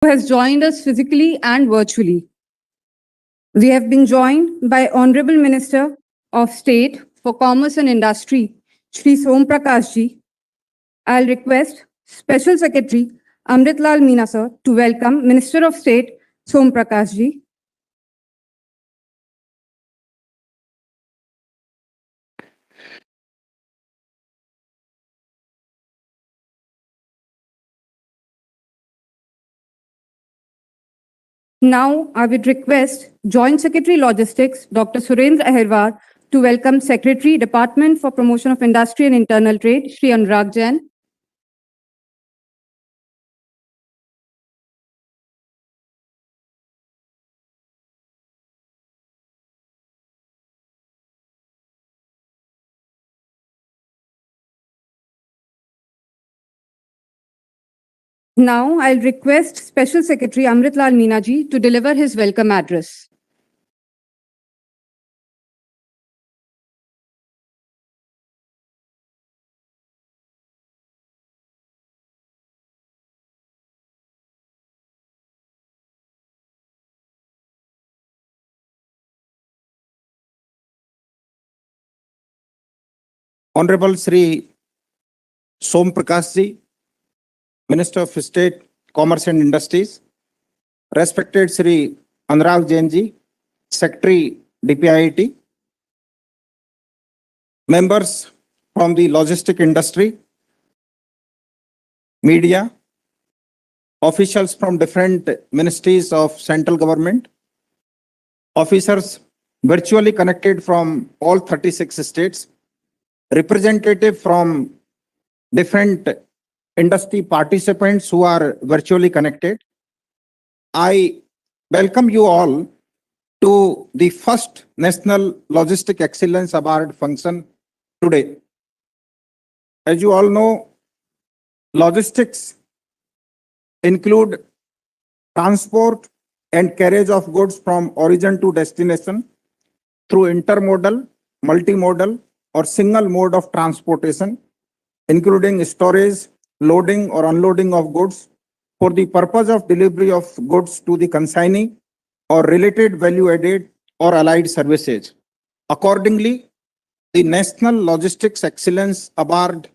who has joined us physically and virtually. We have been joined by Honorable Minister of State for Commerce and Industry, Shri Som Prakash ji. I'll request Special Secretary Amritlal Meena sir to welcome Minister of State Som Prakash ji. Now, I would request Joint Secretary Logistics, Dr. Surendra Aherwal, to welcome Secretary, Department for Promotion of Industry and Internal Trade, Shri Anurag Jain. Now, I'll request Special Secretary Amritlal Meena ji to deliver his welcome address. Honorable Sri Som Prakash ji, Minister of State, Commerce and Industries, respected Sri Anurag Jain ji, Secretary, DPIIT, members from the logistic industry, media, officials from different ministries of central government, officers virtually connected from all 36 states, representative from different industry participants who are virtually connected. I welcome you all to the first National Logistic Excellence Award function today. As you all know, logistics include transport and carriage of goods from origin to destination through intermodal, multimodal, or single mode of transportation, including storage, loading or unloading of goods for the purpose of delivery of goods to the consignee or related value-added or allied services. Accordingly, the National Logistics Excellence Award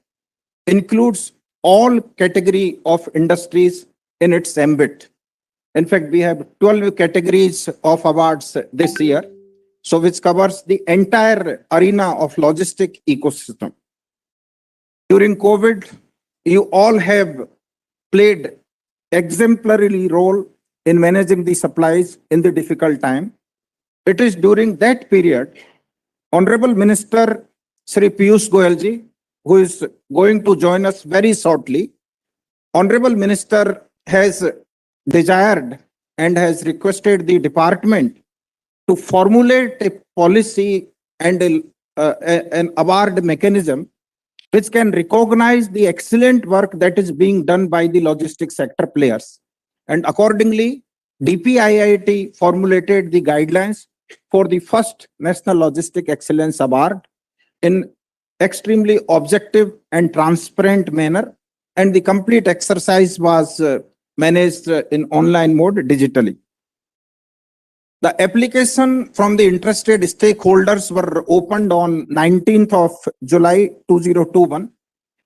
includes all category of industries in its ambit. In fact, we have 12 categories of awards this year, so which covers the entire arena of logistic ecosystem. During COVID, you all have played exemplary role in managing the supplies in the difficult time. It is during that period, Honorable Minister Sri Piyush Goyal ji, who is going to join us very shortly, Honorable Minister has desired and has requested the department to formulate a policy and an award mechanism which can recognize the excellent work that is being done by the logistics sector players. And accordingly, DPIIT formulated the guidelines for the first National Logistic Excellence Award in extremely objective and transparent manner, and the complete exercise was managed in online mode digitally. The application from the interested stakeholders were opened on 19th of July 2021,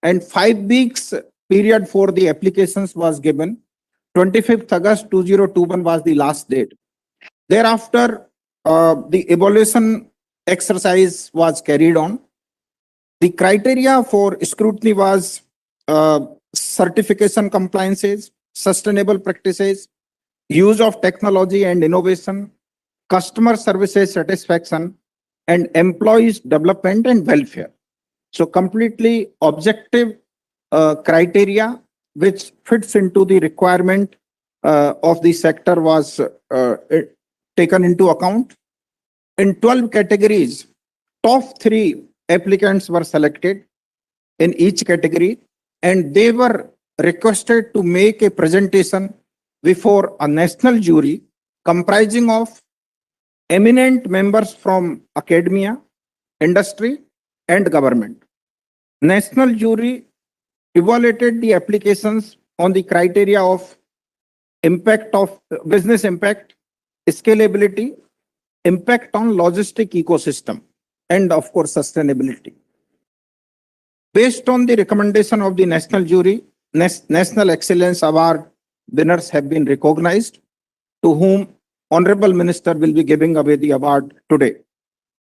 and 5 weeks period for the applications was given. 25th August 2021 was the last date. Thereafter, the evaluation exercise was carried on. The criteria for scrutiny was certification compliances, sustainable practices, use of technology and innovation, customer services satisfaction, and employees development and welfare. So completely objective criteria which fits into the requirement of the sector was taken into account. In 12 categories, top 3 applicants were selected in each category, and they were requested to make a presentation before a national jury comprising of eminent members from academia, industry, and government. National jury evaluated the applications on the criteria of impact of business impact, scalability, impact on logistic ecosystem, and of course, sustainability. Based on the recommendation of the national jury, National Excellence Award winners have been recognized, to whom Honorable Minister will be giving away the award today.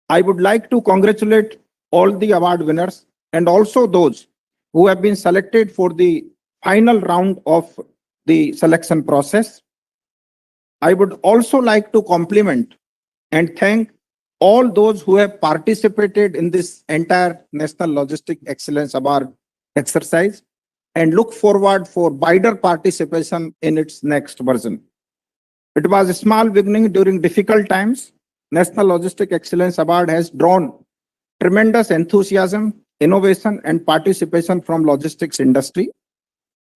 I would like to congratulate all the award winners and also those who have been selected for the final round of the selection process. I would also like to compliment and thank all those who have participated in this entire National Logistic Excellence Award exercise and look forward for wider participation in its next version. It was a small beginning during difficult times. National Logistic Excellence Award has drawn tremendous enthusiasm, innovation, and participation from logistics industry.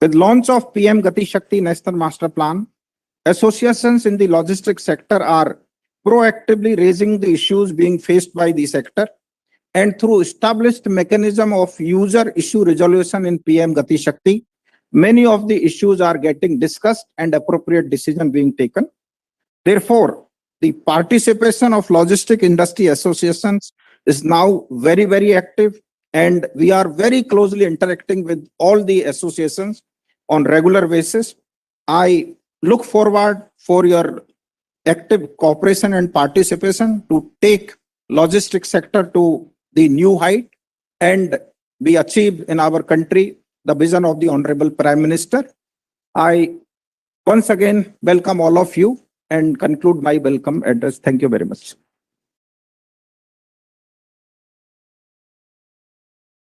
With launch of PM Gati Shakti National Master Plan, associations in the logistics sector are proactively raising the issues being faced by the sector, and through established mechanism of user issue resolution in PM Gati Shakti, many of the issues are getting discussed and appropriate decision being taken. Therefore, the participation of logistic industry associations is now very, very active, and we are very closely interacting with all the associations on regular basis. I look forward for your active cooperation and participation to take logistics sector to the new height and be achieved in our country the vision of the Honorable Prime Minister. I once again welcome all of you and conclude my welcome address. Thank you very much.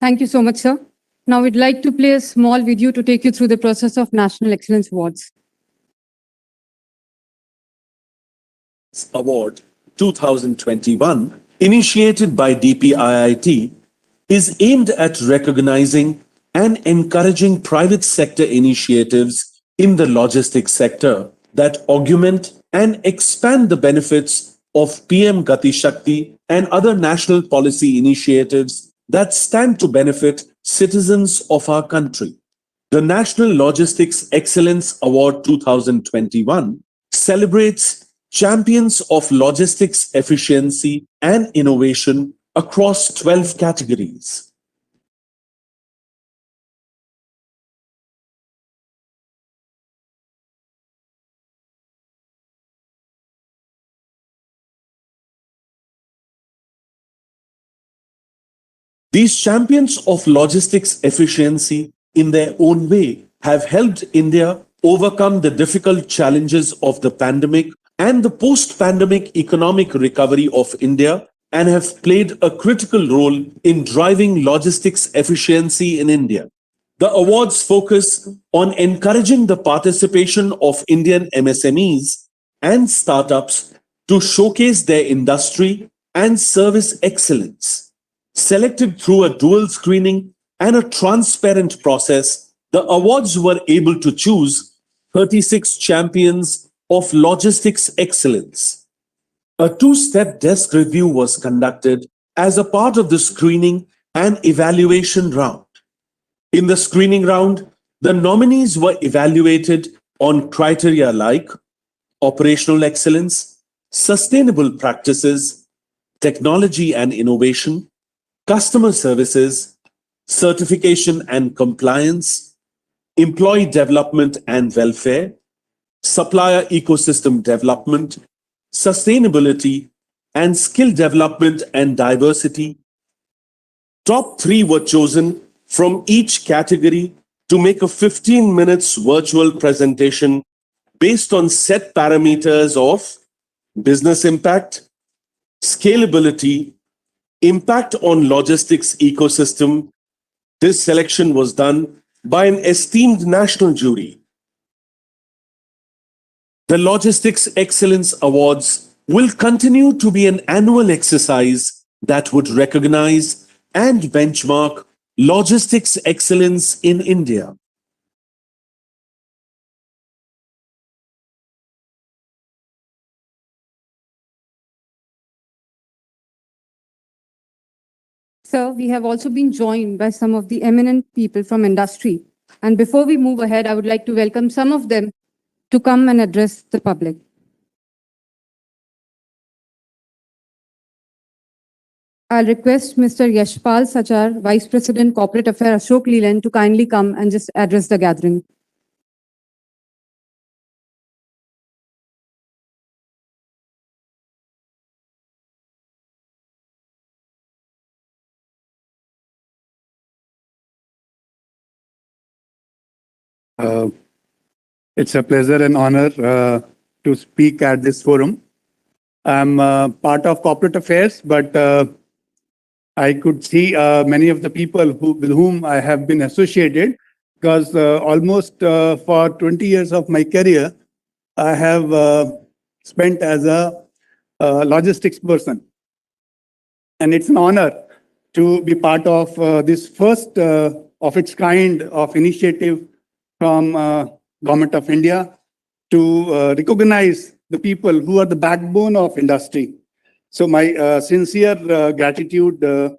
Thank you so much, sir. Now we'd like to play a small video to take you through the process of National Excellence Awards. Award 2021, initiated by DPIIT, is aimed at recognizing and encouraging private sector initiatives in the logistics sector that augment and expand the benefits of PM Gati Shakti and other national policy initiatives that stand to benefit citizens of our country. The National Logistics Excellence Award 2021 celebrates champions of logistics efficiency and innovation across 12 categories. These champions of logistics efficiency in their own way have helped India overcome the difficult challenges of the pandemic and the post-pandemic economic recovery of India, and have played a critical role in driving logistics efficiency in India. The awards focus on encouraging the participation of Indian MSMEs and startups to showcase their industry and service excellence. Selected through a dual screening and a transparent process, the awards were able to choose 36 champions of logistics excellence. A two-step desk review was conducted as a part of the screening and evaluation round. In the screening round, the nominees were evaluated on criteria like operational excellence, sustainable practices, technology and innovation, customer services, certification and compliance, employee development and welfare, supplier ecosystem development, sustainability, and skill development and diversity. Top 3 were chosen from each category to make a 15 minutes virtual presentation based on set parameters of business impact, scalability, impact on logistics ecosystem. This selection was done by an esteemed national jury. The Logistics Excellence Awards will continue to be an annual exercise that would recognize and benchmark logistics excellence in India. Sir, we have also been joined by some of the eminent people from industry. And before we move ahead, I would like to welcome some of them to come and address the public. I'll request Mr. Yashpal Sachar, Vice President Corporate Affairs, Ashok Leland, to kindly come and just address the gathering. Uh, It's a pleasure and honor to speak at this forum. I'm part of corporate affairs, but I could see many of the people with whom I have been associated because almost for 20 years of my career, I have spent as a logistics person. And it's an honor to be part of this first of its kind of initiative from Government of India to recognize the people who are the backbone of industry. So my sincere gratitude to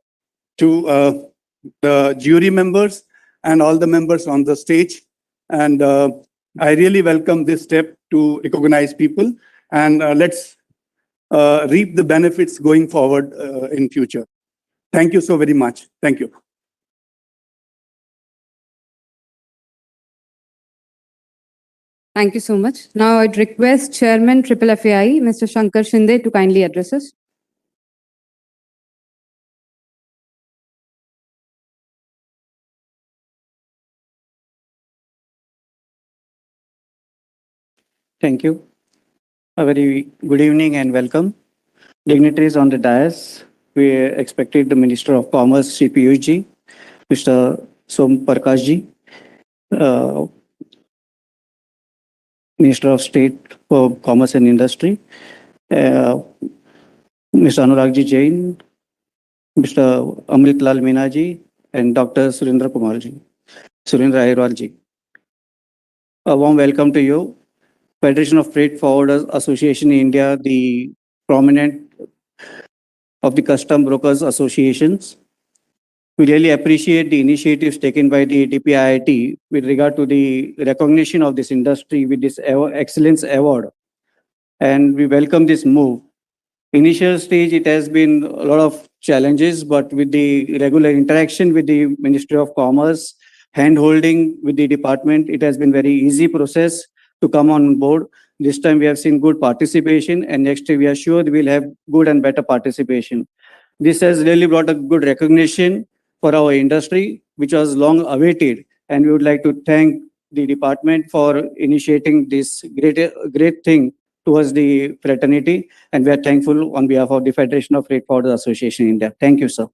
the jury members and all the members on the stage. And I really welcome this step to recognize people, and let's reap the benefits going forward in future. Thank you so very much. Thank you. Thank you so much. Now I'd request Chairman Triple FAI, Mr. Shankar Shinde, to kindly address us. Thank you. A very good evening and welcome. Dignitaries on the dais, we expected the Minister of Commerce, Shri Piyush ji, Mr. Som Prakash ji, Minister of State for Commerce and Industry, Mr. Anurag ji Jain, Mr. Amrit Lal Meena ji, and Dr. Surendra Kumar ji, Surendra Airwal ji. A warm welcome to you. Federation of Freight Forwarders Association in India, the prominent of the custom brokers associations. We really appreciate the initiatives taken by the DPIIT with regard to the recognition of this industry with this excellence award. And we welcome this move. Initial stage, it has been a lot of challenges, but with the regular interaction with the Ministry of Commerce, hand-holding with the department, it has been very easy process to come on board. This time we have seen good participation, and next year we are sure we will have good and better participation. This has really brought a good recognition for our industry, which was long awaited, and we would like to thank the department for initiating this great thing towards the fraternity, and we are thankful on behalf of the Federation of Freight Forwarders Association India. Thank you, sir.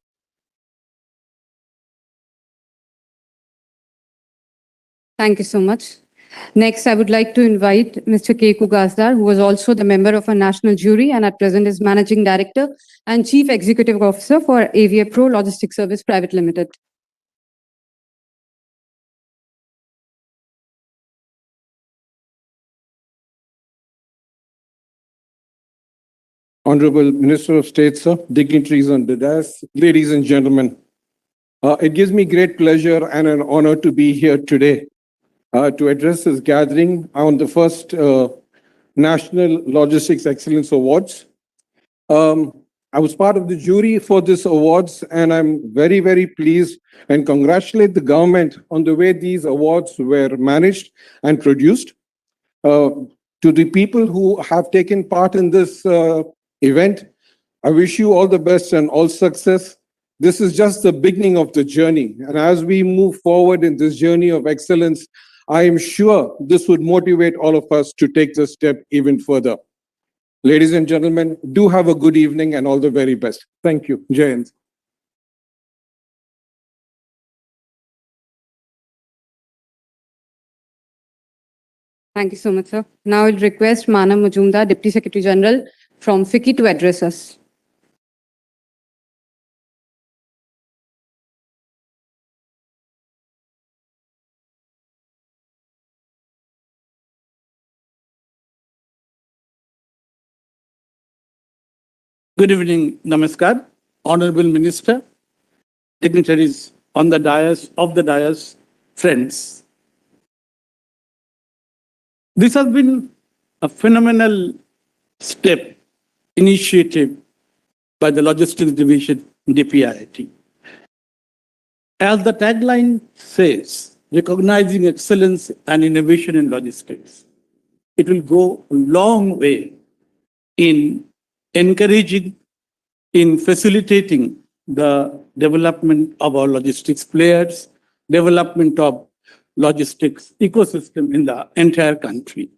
Thank you so much. Next, I would like to invite Mr. K. Kugasdar, who was also the member of a national jury and at present is Managing Director and Chief Executive Officer for AVA Pro Logistics Service Private Limited. Honorable Minister of State, sir, dignitaries on the dais, ladies and gentlemen. It gives me great pleasure and an honor to be here today to address this gathering on the first National Logistics Excellence Awards. I was part of the jury for this awards, and I'm very, very pleased and congratulate the government on the way these awards were managed and produced. To the people who have taken part in this event, I wish you all the best and all success. This is just the beginning of the journey. And as we move forward in this journey of excellence, I am sure this would motivate all of us to take this step even further. Ladies and gentlemen, do have a good evening and all the very best. Thank you. Jai Hind. Thank you so much, sir. Now I'll request Manav Majumdar, Deputy Secretary General from FICCI, to address us. Good evening, Namaskar, Honorable Minister, dignitaries on the dais, friends. This has been a phenomenal step, initiative by the Logistics Division, DPIIT. As the tagline says, recognizing excellence and innovation in logistics, it will go a long way in encouraging, in facilitating the development of our logistics players, development of logistics ecosystem in the entire country.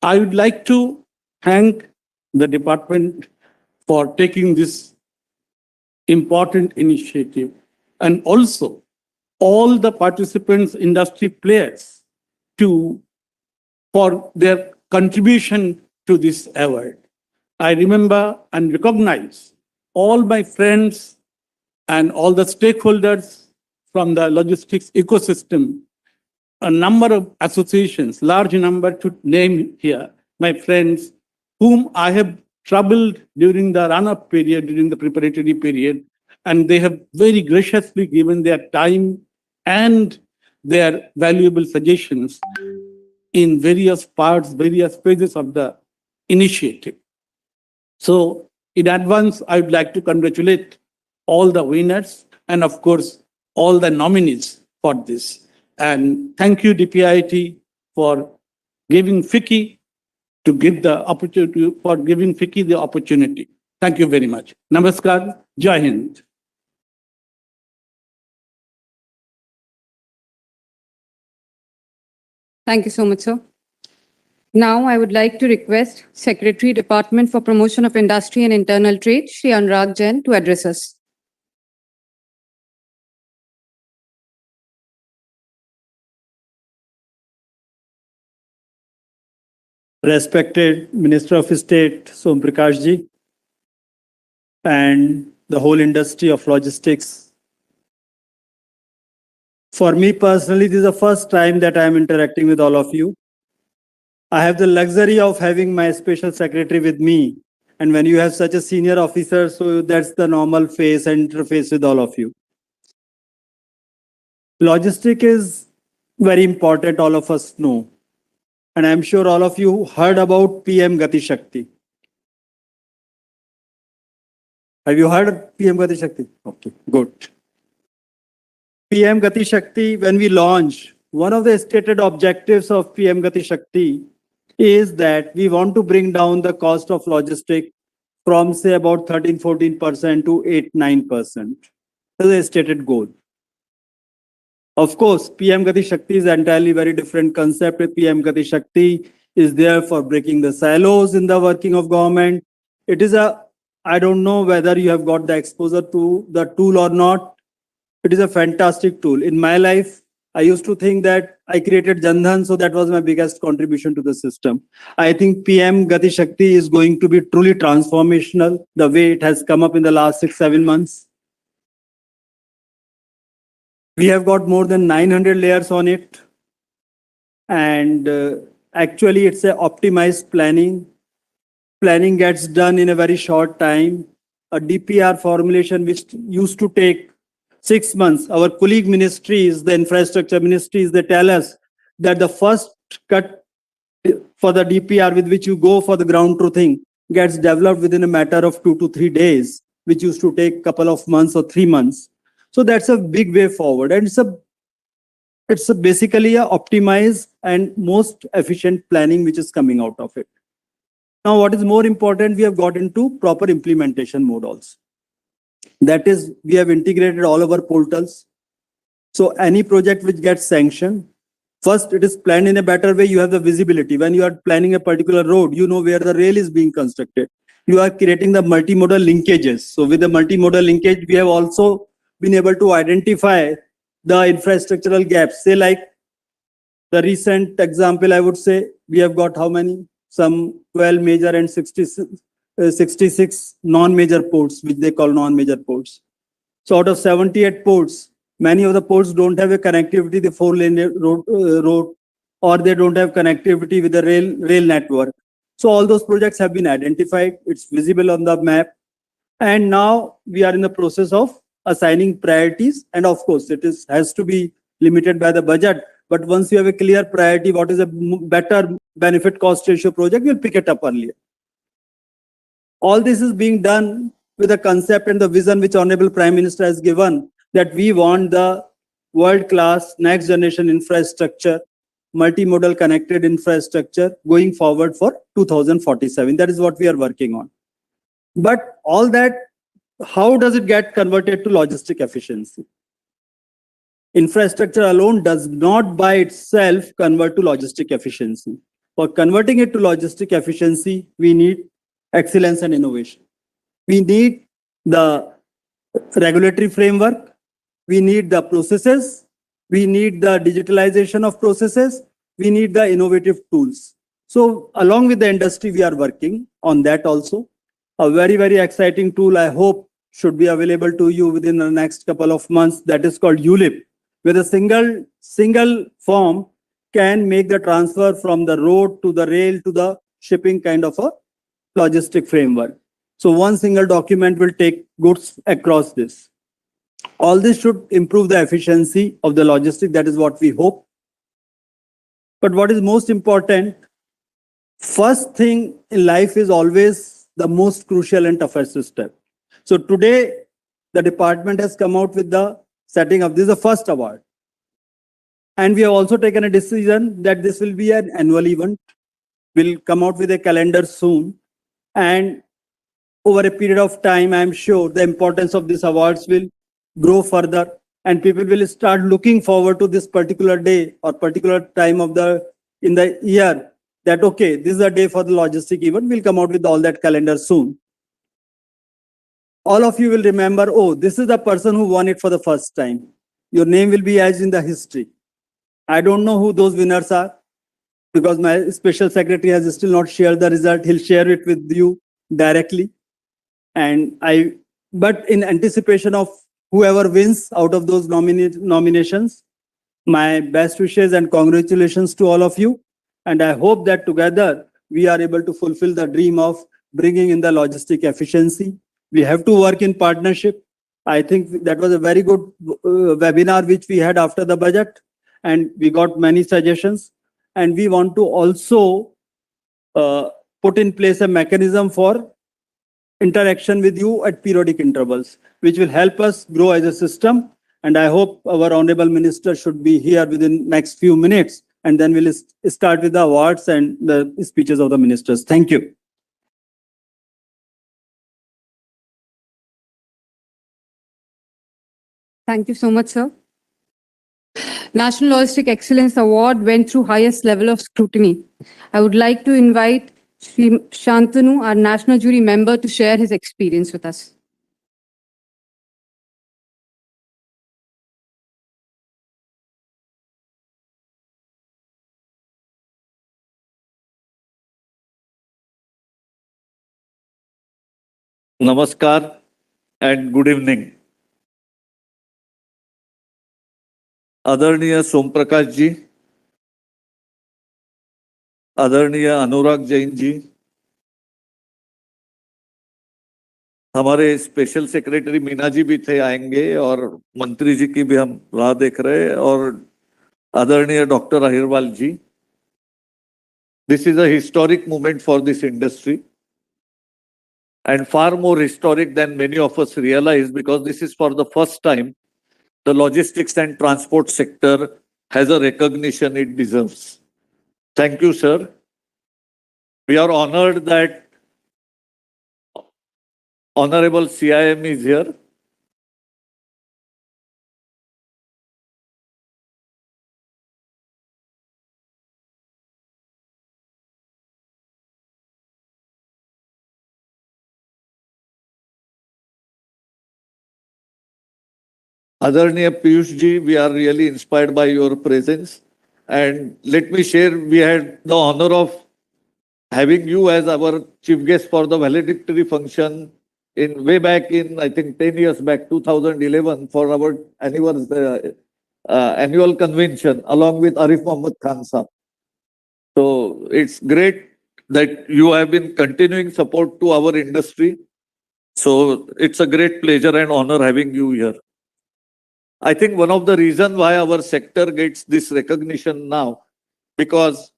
I would like to thank the department for taking this important initiative, and also all the participants, industry players, for their contribution to this award. I remember and recognize all my friends and all the stakeholders from the logistics ecosystem, a number of associations, large number to name here, my friends whom I have troubled during the run-up period, during the preparatory period, and they have very graciously given their time and their valuable suggestions in various parts, various phases of the initiative. So in advance, I would like to congratulate all the winners and of course, all the nominees for this. And thank you, DPIIT, for giving FICCI the opportunity. Thank you very much. Namaskar. Jai Hind. Thank you so much, sir. Now, I would like to request Secretary, Department for Promotion of Industry and Internal Trade, Shri Anurag Jain, to address us. Respected Minister of State Som Prakash ji and the whole industry of logistics. For me personally, this is the first time that I am interacting with all of you. I have the luxury of having my special secretary with me. And when you have such a senior officer, so that's the normal face and interface with all of you. Logistics is very important, all of us know. And I'm sure all of you heard about PM Gati Shakti. Have you heard of PM Gati Shakti? Okay, good. PM Gati Shakti, when we launch, one of the stated objectives of PM Gati Shakti is that we want to bring down the cost of logistics from say about 13-14% to 8-9%. That is a stated goal. Of course, PM Gati Shakti is entirely very different concept. PM Gati Shakti is there for breaking the silos in the working of government. It is I don't know whether you have got the exposure to the tool or not. It is a fantastic tool. In my life, I used to think that I created Jan Dhan, so that was my biggest contribution to the system. I think PM Gati Shakti is going to be truly transformational, the way it has come up in the last 6-7 months. We have got more than 900 layers on it. And actually, it's a optimized planning. Planning gets done in a very short time. A DPR formulation, which used to take 6 months. Our colleague ministries, the infrastructure ministries, they tell us that the first cut for the DPR with which you go for the ground truthing gets developed within a matter of 2 to 3 days, which used to take a couple of months or 3 months. So that's a big way forward. And it's basically a optimized and most efficient planning which is coming out of it. Now, what is more important, we have got into proper implementation mode also. That is, we have integrated all our portals. So any project which gets sanctioned, first it is planned in a better way. You have the visibility. When you are planning a particular road, you know where the rail is being constructed. You are creating the multimodal linkages. So with the multimodal linkage, we have also been able to identify the infrastructural gaps. Say like the recent example, I would say, we have got how many? Some 12 major and 66 non-major ports, which they call non-major ports. So out of 78 ports, many of the ports don't have a connectivity, the 4-lane road, or they don't have connectivity with the rail network. So all those projects have been identified. It's visible on the map. And now we are in the process of assigning priorities. And of course, it has to be limited by the budget. But once you have a clear priority, what is a better benefit cost ratio project, you'll pick it up earlier. All this is being done with the concept and the vision which Honorable Prime Minister has given, that we want the world-class next generation infrastructure, multimodal connected infrastructure going forward for 2047. That is what we are working on. But all that, how does it get converted to logistic efficiency? Infrastructure alone does not by itself convert to logistic efficiency. For converting it to logistic efficiency, we need excellence and innovation. We need the regulatory framework. We need the processes. We need the digitalization of processes. We need the innovative tools. So along with the industry, we are working on that also. A very, very exciting tool, I hope, should be available to you within the next couple of months. That is called ULIP, where a single form can make the transfer from the road to the rail to the shipping kind of a logistic framework. So one single document will take goods across this. All this should improve the efficiency of the logistic. That is what we hope. But what is most important, first thing in life is always the most crucial and toughest step. So today, the department has come out with the setting up. This is the first award. And we have also taken a decision that this will be an annual event. We'll come out with a calendar soon. And over a period of time, I'm sure the importance of these awards will grow further and people will start looking forward to this particular day or particular time of in the year that, okay, this is a day for the logistic event. We'll come out with all that calendar soon. All of you will remember, oh, this is the person who won it for the first time. Your name will be etched in the history. I don't know who those winners are because my special secretary has still not shared the result. He'll share it with you directly. But in anticipation of whoever wins out of those nominations, my best wishes and congratulations to all of you. And I hope that together we are able to fulfill the dream of bringing in the logistic efficiency. We have to work in partnership. I think that was a very good webinar which we had after the budget, and we got many suggestions. And we want to also put in place a mechanism for interaction with you at periodic intervals, which will help us grow as a system. And I hope our Honorable Minister should be here within next few minutes, and then we'll start with the awards and the speeches of the ministers. Thank you. Thank you so much, sir. National Logistic Excellence Award went through highest level of scrutiny. I would like to invite Shri Shantanu, our national jury member, to share his experience with us. Namaskar and good evening. आदरणीय सोम प्रकाश जी, आदरणीय अनुराग जैन जी, हमारे special secretary Meena ji भी थे, आएंगे, और मंत्री जी की भी हम राह देख रहे हैं, और आदरणीय doctor Ahirwal ji. This is a historic moment for this industry and far more historic than many of us realize, because this is for the first time the logistics and transport sector has a recognition it deserves. Thank you, sir. We are honored that Honorable CIM is here. Adarniya Piyush ji, we are really inspired by your presence. And let me share, we had the honor of having you as our chief guest for the valedictory function in way back in, I think 10 years back, 2011, for our annual convention along with Arif Mohammed Khan Saab. So it's great that you have been continuing support to our industry. So it's a great pleasure and honor having you here. I think one of the reasons why our sector gets this recognition now, because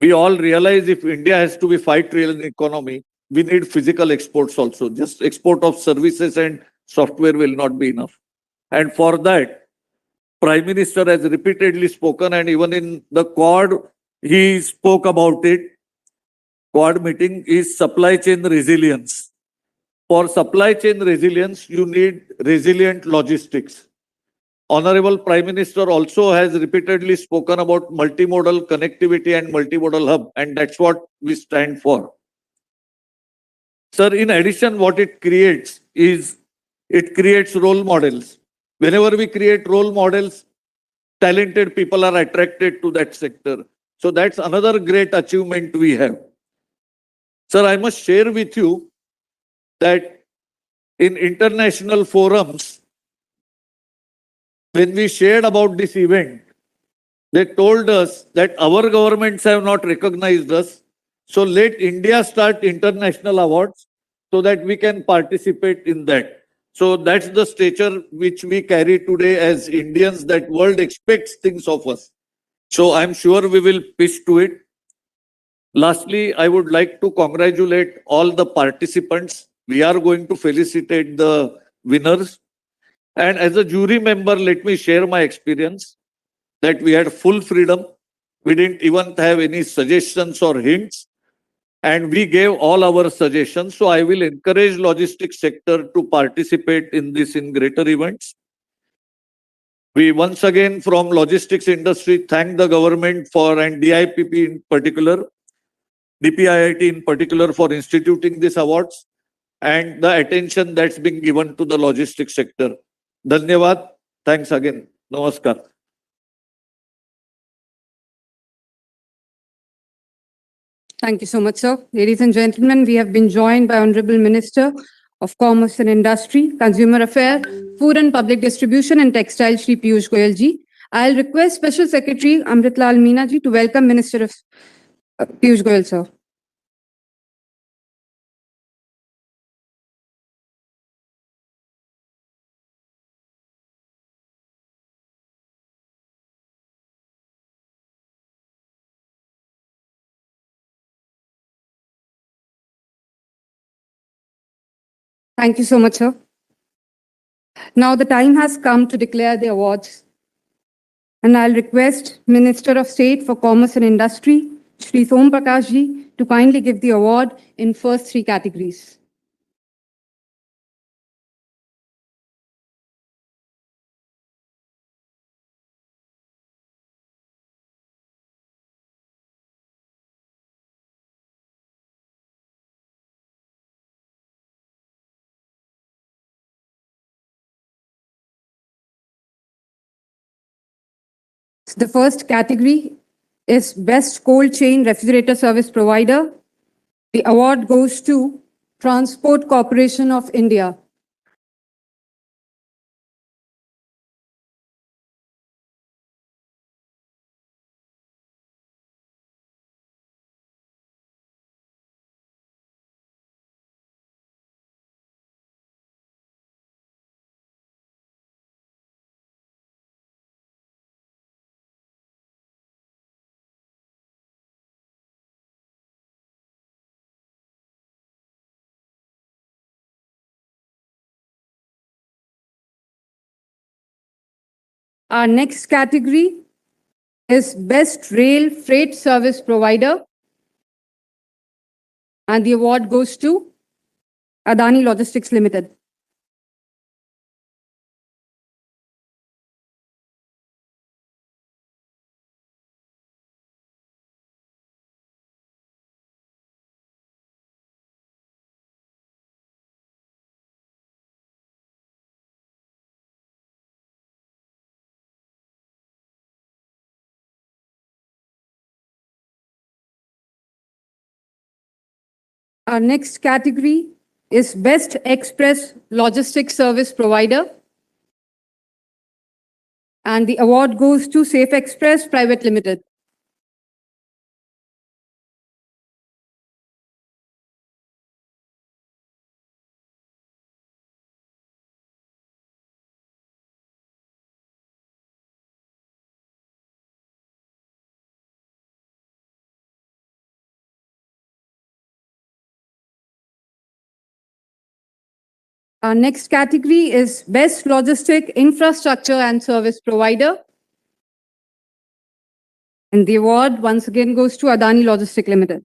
we all realize if India has to be 5 trillion economy, we need physical exports also. Just export of services and software will not be enough. And for that, Prime Minister has repeatedly spoken, and even in the Quad, he spoke about it. Quad meeting is supply chain resilience. For supply chain resilience, you need resilient logistics. Honorable Prime Minister also has repeatedly spoken about multimodal connectivity and multimodal hub, and that's what we stand for. Sir, in addition, what it creates is it creates role models. Whenever we create role models, talented people are attracted to that sector. So that's another great achievement we have. Sir, I must share with you that in international forums, when we shared about this event, they told us that our governments have not recognized us. So let India start international awards so that we can participate in that. So that's the stature which we carry today as Indians, that world expects things of us. So I'm sure we will pitch to it. Lastly, I would like to congratulate all the participants. We are going to felicitate the winners. And as a jury member, let me share my experience that we had full freedom. We didn't even have any suggestions or hints. And we gave all our suggestions. So I will encourage logistics sector to participate in this in greater events. We once again from logistics industry thank the government for and DIPP in particular, DPIIT in particular for instituting these awards and the attention that's been given to the logistics sector. Dhanyavad. Thanks again. Namaskar. Thank you so much, sir. Ladies and gentlemen, we have been joined by Honorable Minister of Commerce and Industry, Consumer Affairs, Food and Public Distribution and Textile, Shri Piyush Goyal ji. I'll request Special Secretary Amritlal Meena ji to welcome Minister of Piyush Goyal, sir. Thank you so much, sir. Now the time has come to declare the awards. And I'll request Minister of State for Commerce and Industry, Shri Som Prakash ji, to kindly give the award in first 3 categories. The first category is Best Cold Chain Refrigerator Service Provider. The award goes to Transport Corporation of India. Our next category is Best Rail Freight Service Provider. And the award goes to Adani Logistics Limited. Our next category is Best Express Logistics Service Provider. And the award goes to Safe Express Private Limited. Our next category is Best Logistic Infrastructure and Service Provider. And the award once again goes to Adani Logistics Limited.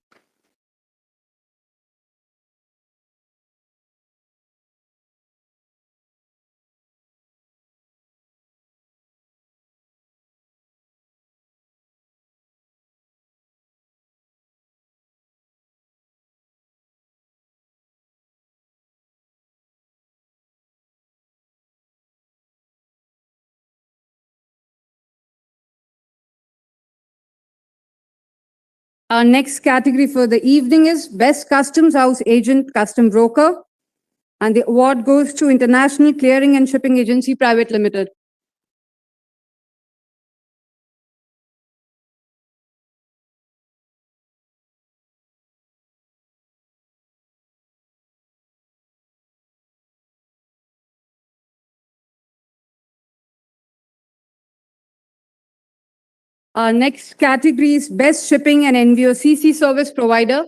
Our next category for the evening is Best Customs House Agent Custom Broker. And the award goes to International Clearing and Shipping Agency Private Limited. Our next category is Best Shipping and NVOCC Service Provider.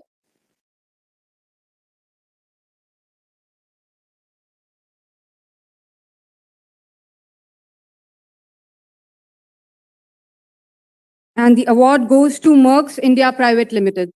And the award goes to Merck's India Private Limited.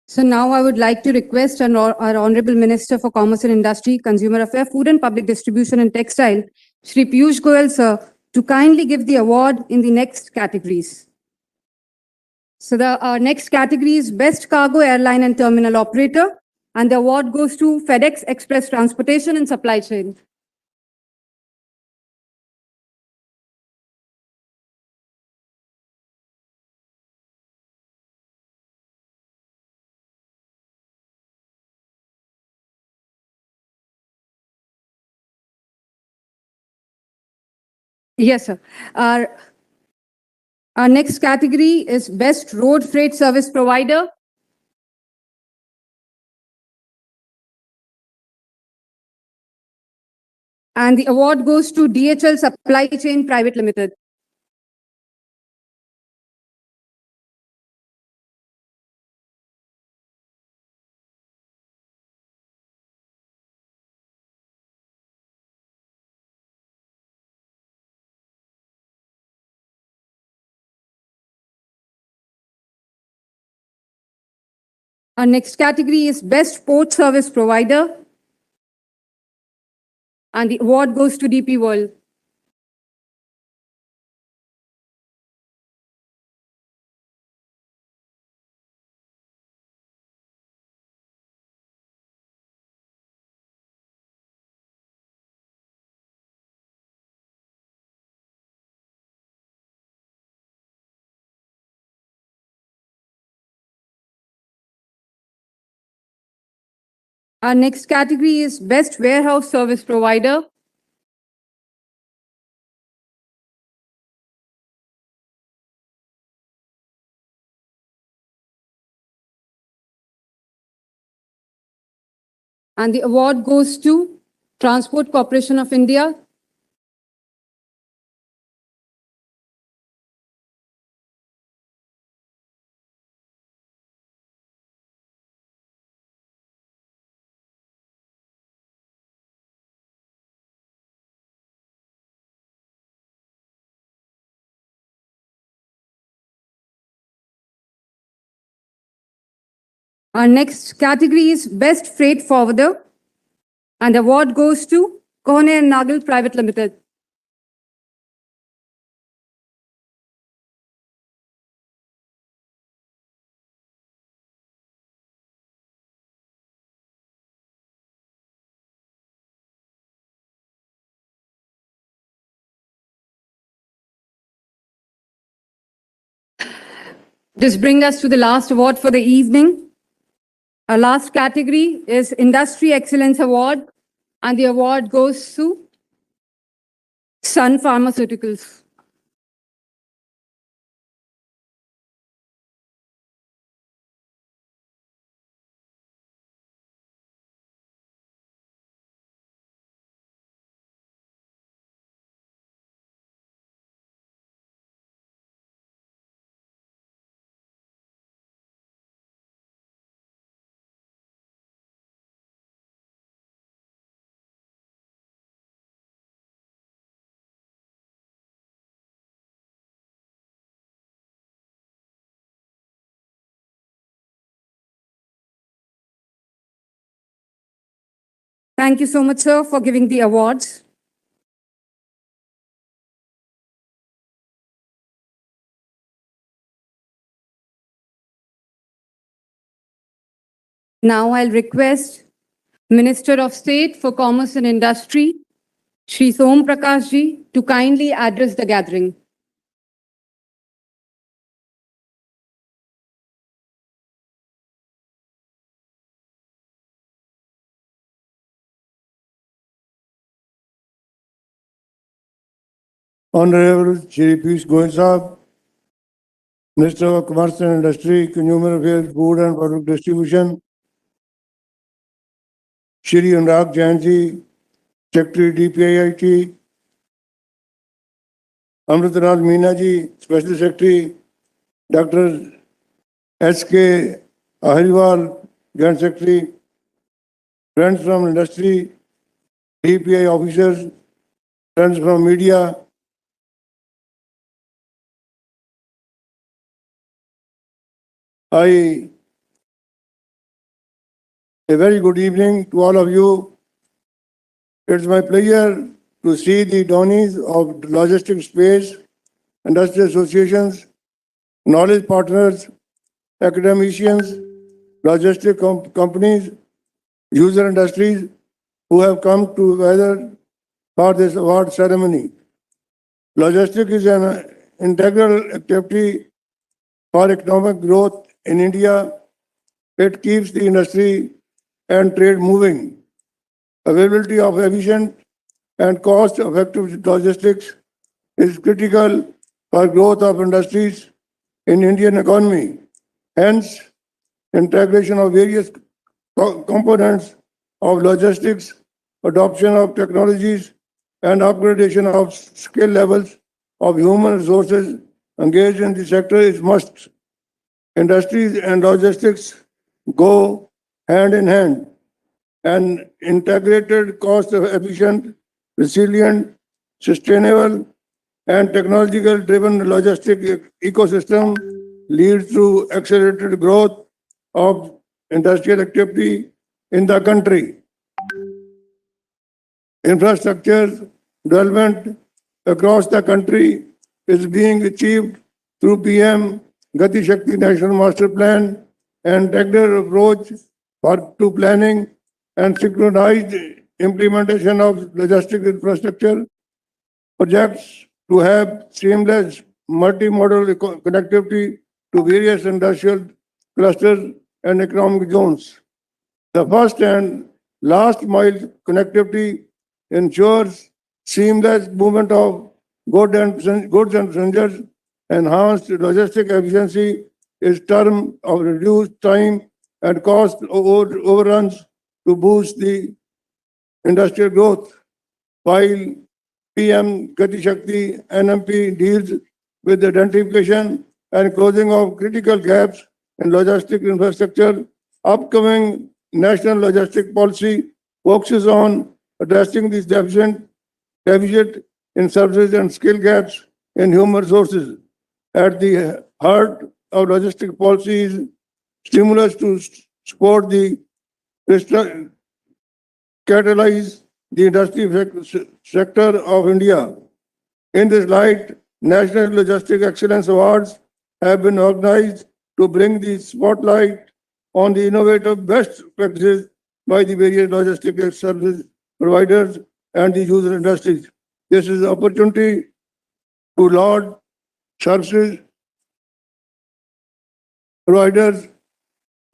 So now I would like to request our Honorable Minister for Commerce and Industry, Consumer Affairs, Food and Public Distribution and Textile, Shri Piyush Goyal, sir, to kindly give the award in the next categories. So our next category is Best Cargo Airline and Terminal Operator, and the award goes to FedEx Express Transportation and Supply Chain. Yes, sir. Our next category is Best Road Freight Service Provider. And the award goes to DHL Supply Chain Private Limited. Our next category is Best Port Service Provider. And the award goes to DP World. Our next category is Best Warehouse Service Provider. And the award goes to Transport Corporation of India. Our next category is Best Freight Forwarder. And the award goes to Kohne and Nagal Private Limited. This brings us to the last award for the evening. Our last category is Industry Excellence Award, and the award goes to Sun Pharmaceuticals. Thank you so much, sir, for giving the awards. Now I'll request Minister of State for Commerce and Industry, Shri Som Prakash ji, to kindly address the gathering. Honorable Shri Piyush Goyal Sahab, Minister of Commerce and Industry, Consumer Affairs, Food and Public Distribution, Shri Anurag Jain ji, Secretary DPIIT, Amritlal Meena ji, Special Secretary, Dr. S.K. Ahriwal, Joint Secretary, friends from industry, DPI officers, friends from media, a very good evening to all of you. It's my pleasure to see the donors of the logistics space, industry associations, knowledge partners, academicians, logistic companies, user industries who have come together for this award ceremony. Logistics is an integral activity for economic growth in India. It keeps the industry and trade moving. Availability of efficient and cost-effective logistics is critical for growth of industries in Indian economy. Hence, integration of various components of logistics, adoption of technologies, and upgradation of skill levels of human resources engaged in the sector is must. Industries and logistics go hand in hand. An integrated, cost-efficient, resilient, sustainable, and technological-driven logistic ecosystem leads to accelerated growth of industrial activity in the country. Infrastructure development across the country is being achieved through PM Gati Shakti National Master Plan and regular approach to planning and synchronized implementation of logistic infrastructure projects to have seamless multimodal connectivity to various industrial clusters and economic zones. The first and last mile connectivity ensures seamless movement of goods and passengers. Enhanced logistic efficiency is term of reduced time and cost overruns to boost the industrial growth, while PM Gati Shakti NMP deals with the identification and closing of critical gaps in logistic infrastructure. Upcoming national logistic policy focuses on addressing this deficit in services and skill gaps in human resources. At the heart of logistic policy is stimulus to support the catalyze the industry sector of India. In this light, National Logistic Excellence Awards have been organized to bring the spotlight on the innovative best practices by the various logistic service providers and the user industries. This is an opportunity to laud services providers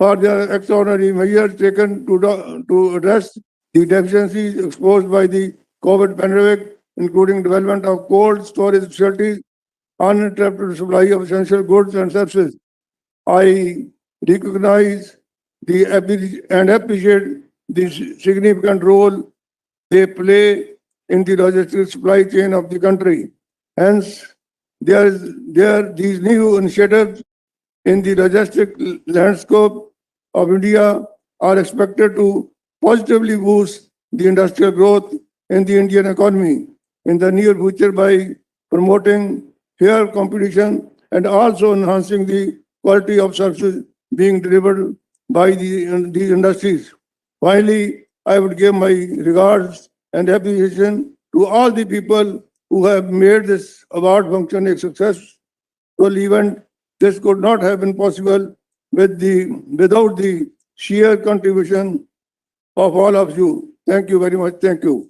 for their extraordinary measures taken to address the deficiencies exposed by the COVID pandemic, including development of cold storage facilities, uninterrupted supply of essential goods and services. I recognize and appreciate the significant role they play in the logistics supply chain of the country. Hence, these new initiatives in the logistic landscape of India are expected to positively boost the industrial growth in the Indian economy in the near future by promoting fair competition and also enhancing the quality of services being delivered by these industries. Finally, I would give my regards and appreciation to all the people who have made this award function a successful event. This could not have been possible without the sheer contribution of all of you. Thank you very much. Thank you.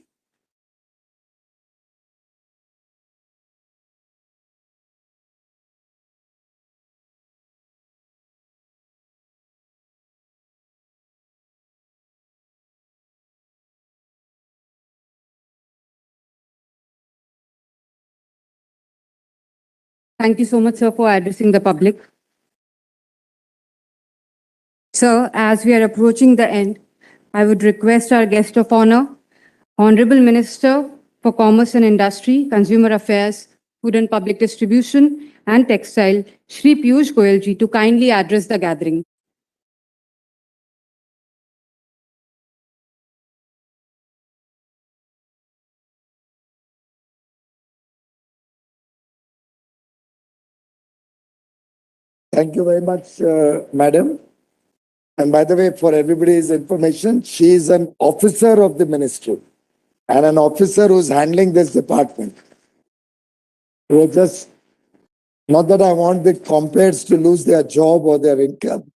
Thank you so much, sir, for addressing the public. Sir, as we are approaching the end, I would request our guest of honor, Honorable Minister for Commerce and Industry, Consumer Affairs, Food and Public Distribution and Textile, Shri Piyush Goyal ji, to kindly address the gathering. Thank you very much, Madam. And by the way, for everybody's information, she is an officer of the ministry and an officer who's handling this department. We're just, not that I want the comrades to lose their job or their income,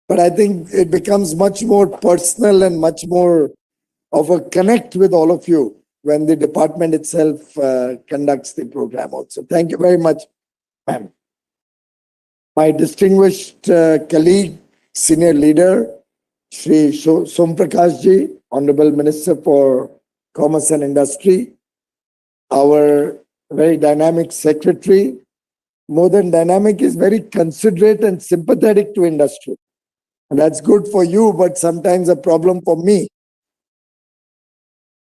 but I think it becomes much more personal and much more of a connect with all of you when the department itself conducts the program also. Thank you very much, ma'am. My distinguished colleague, senior leader, Shri Som Prakash ji, Honorable Minister for Commerce and Industry, our very dynamic secretary. More than dynamic, is very considerate and sympathetic to industry. And that's good for you, but sometimes a problem for me.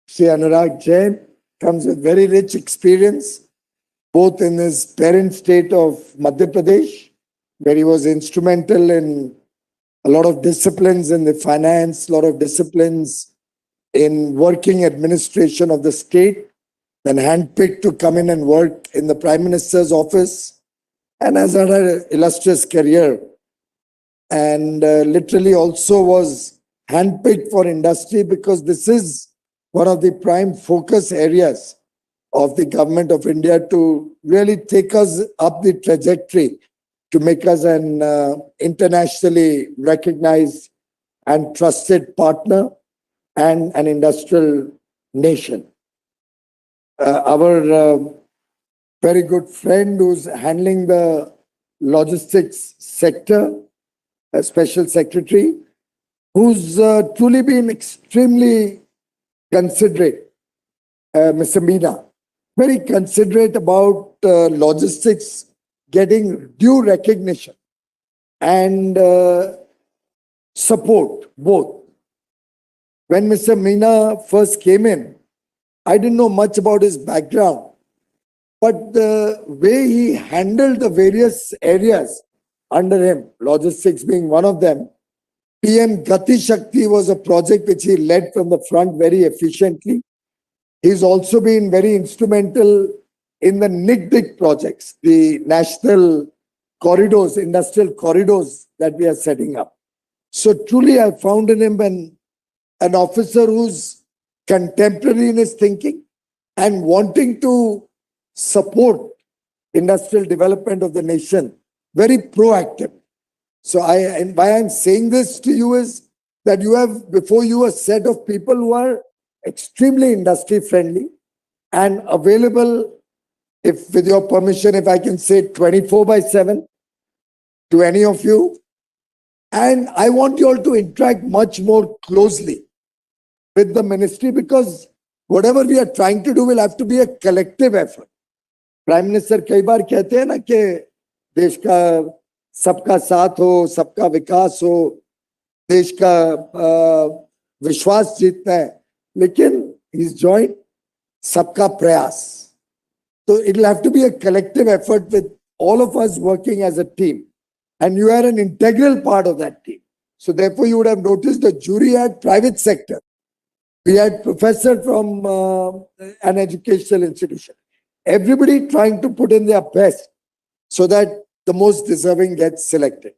Shri Anurag Jain comes with very rich experience, both in his parent state of Madhya Pradesh, where he was instrumental in a lot of disciplines in the finance, a lot of disciplines in working administration of the state, then handpicked to come in and work in the Prime Minister's office, and has had an illustrious career. And literally also was handpicked for industry because this is one of the prime focus areas of the government of India to really take us up the trajectory to make us an internationally recognized and trusted partner and an industrial nation. Our very good friend who's handling the logistics sector, a special secretary, who's truly been extremely considerate, Mr. Meena, very considerate about logistics getting due recognition and support both. When Mr. Meena first came in, I didn't know much about his background, but the way he handled the various areas under him, logistics being one of them, PM Gati Shakti was a project which he led from the front very efficiently. He's also been very instrumental in the NIGDIG projects, the national corridors, industrial corridors that we are setting up. So truly I found in him an officer who's contemporary in his thinking and wanting to support industrial development of the nation, very proactive. So why I'm saying this to you is that you have before you a set of people who are extremely industry friendly and available, if with your permission, if I can say 24/7 to any of you. And I want you all to interact much more closely with the ministry, because whatever we are trying to do will have to be a collective effort. Prime minister कई बार कहते हैं ना कि देश का सबका साथ हो, सबका विकास हो, देश का विश्वास जीतना है, लेकिन he's joined सबका प्रयास. So it'll have to be a collective effort with all of us working as a team. And you are an integral part of that team. So therefore you would have noticed the jury had private sector. We had professor from an educational institution. Everybody trying to put in their best so that the most deserving gets selected.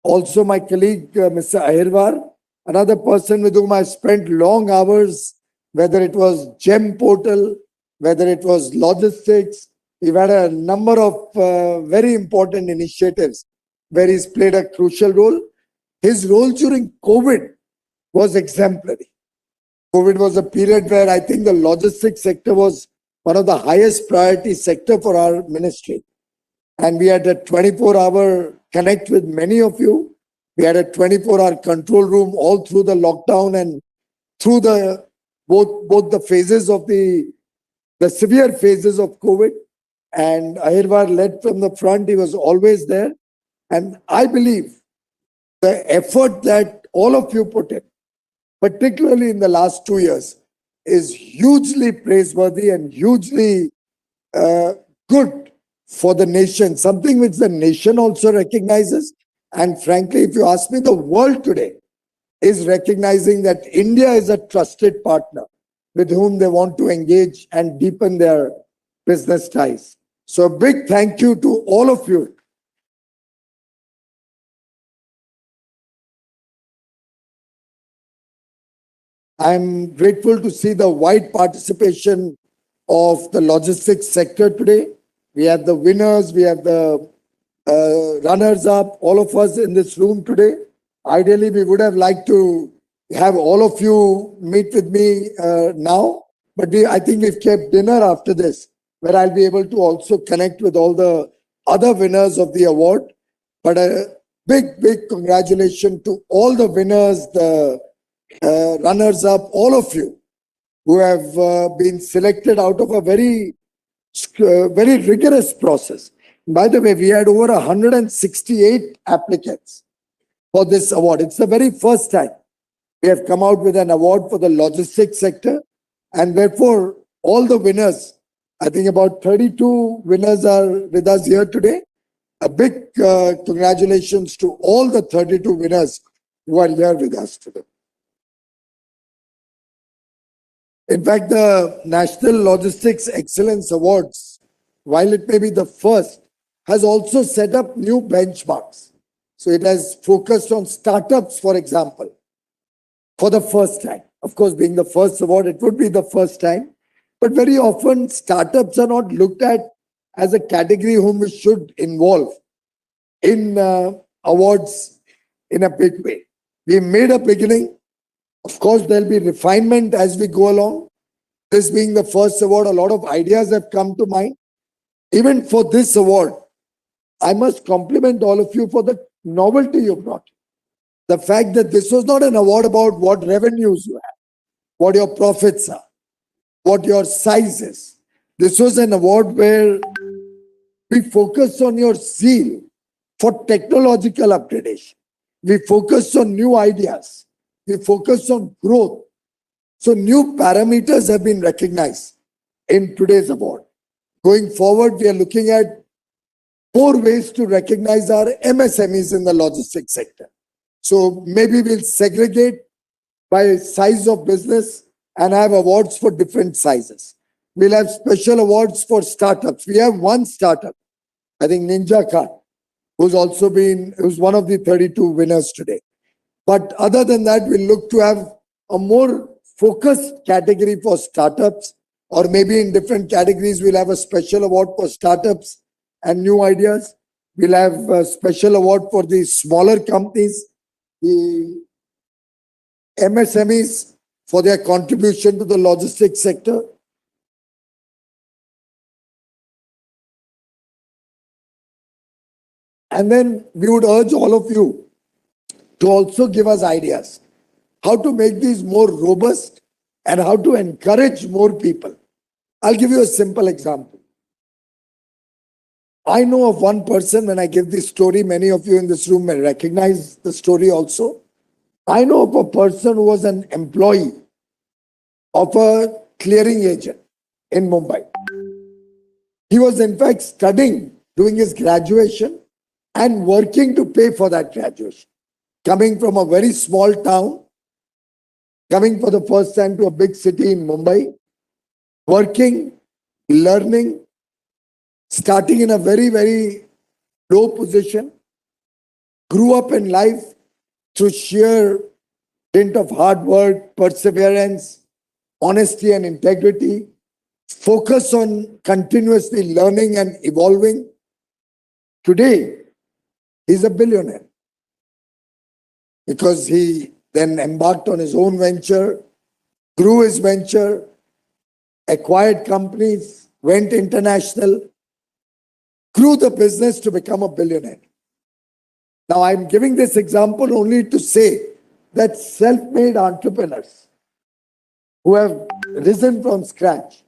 Also my colleague, Mr. Ahirwar, another person with whom I spent long hours, whether it was GEM portal, whether it was logistics. We've had a number of very important initiatives where he's played a crucial role. His role during COVID was exemplary. COVID was a period where I think the logistics sector was one of the highest priority sector for our ministry. And we had a 24-hour connect with many of you. We had a 24-hour control room all through the lockdown and through the both the phases of the severe phases of COVID. And Ahirwar led from the front. He was always there. And I believe the effort that all of you put in, particularly in the last 2 years, is hugely praiseworthy and hugely good for the nation, something which the nation also recognizes. And frankly, if you ask me, the world today is recognizing that India is a trusted partner with whom they want to engage and deepen their business ties. So a big thank you to all of you. I'm grateful to see the wide participation of the logistics sector today. We have the winners, we have the runners up, all of us in this room today. Ideally, we would have liked to have all of you meet with me now, but I think we've kept dinner after this, where I'll be able to also connect with all the other winners of the award. But a big, big congratulations to all the winners, the runners up, all of you who have been selected out of a very rigorous process. By the way, we had over 168 applicants for this award. It's the very first time we have come out with an award for the logistics sector, and therefore all the winners, I think about 32 winners are with us here today. A big congratulations to all the 32 winners who are here with us today. In fact, the National Logistics Excellence Awards, while it may be the first, has also set up new benchmarks. So it has focused on startups, for example, for the first time. Of course, being the first award, it would be the first time. But very often, startups are not looked at as a category whom we should involve in awards in a big way. We made a beginning. Of course, there'll be refinement as we go along. This being the first award, a lot of ideas have come to mind. Even for this award, I must compliment all of you for the novelty you brought. The fact that this was not an award about what revenues you have, what your profits are, what your size is. This was an award where we focused on your zeal for technological upgradation. We focused on new ideas. We focused on growth. So new parameters have been recognized in today's award. Going forward, we are looking at 4 ways to recognize our MSMEs in the logistics sector. So maybe we'll segregate by size of business and have awards for different sizes. We'll have special awards for startups. We have one startup, I think Ninja Cart, who's one of the 32 winners today. But other than that, we'll look to have a more focused category for startups, or maybe in different categories, we'll have a special award for startups and new ideas. We'll have a special award for the smaller companies, the MSMEs for their contribution to the logistics sector. And then we would urge all of you to also give us ideas how to make these more robust and how to encourage more people. I'll give you a simple example. I know of one person, when I give this story, many of you in this room may recognize the story also. I know of a person who was an employee of a clearing agent in Mumbai. He was in fact studying, doing his graduation and working to pay for that graduation. Coming from a very small town, coming for the first time to a big city in Mumbai, working, learning, starting in a very, very low position, grew up in life through sheer dint of hard work, perseverance, honesty and integrity, focus on continuously learning and evolving. Today, he's a billionaire because he then embarked on his own venture, grew his venture, acquired companies, went international, grew the business to become a billionaire. Now, I'm giving this example only to say that self-made entrepreneurs who have risen from scratch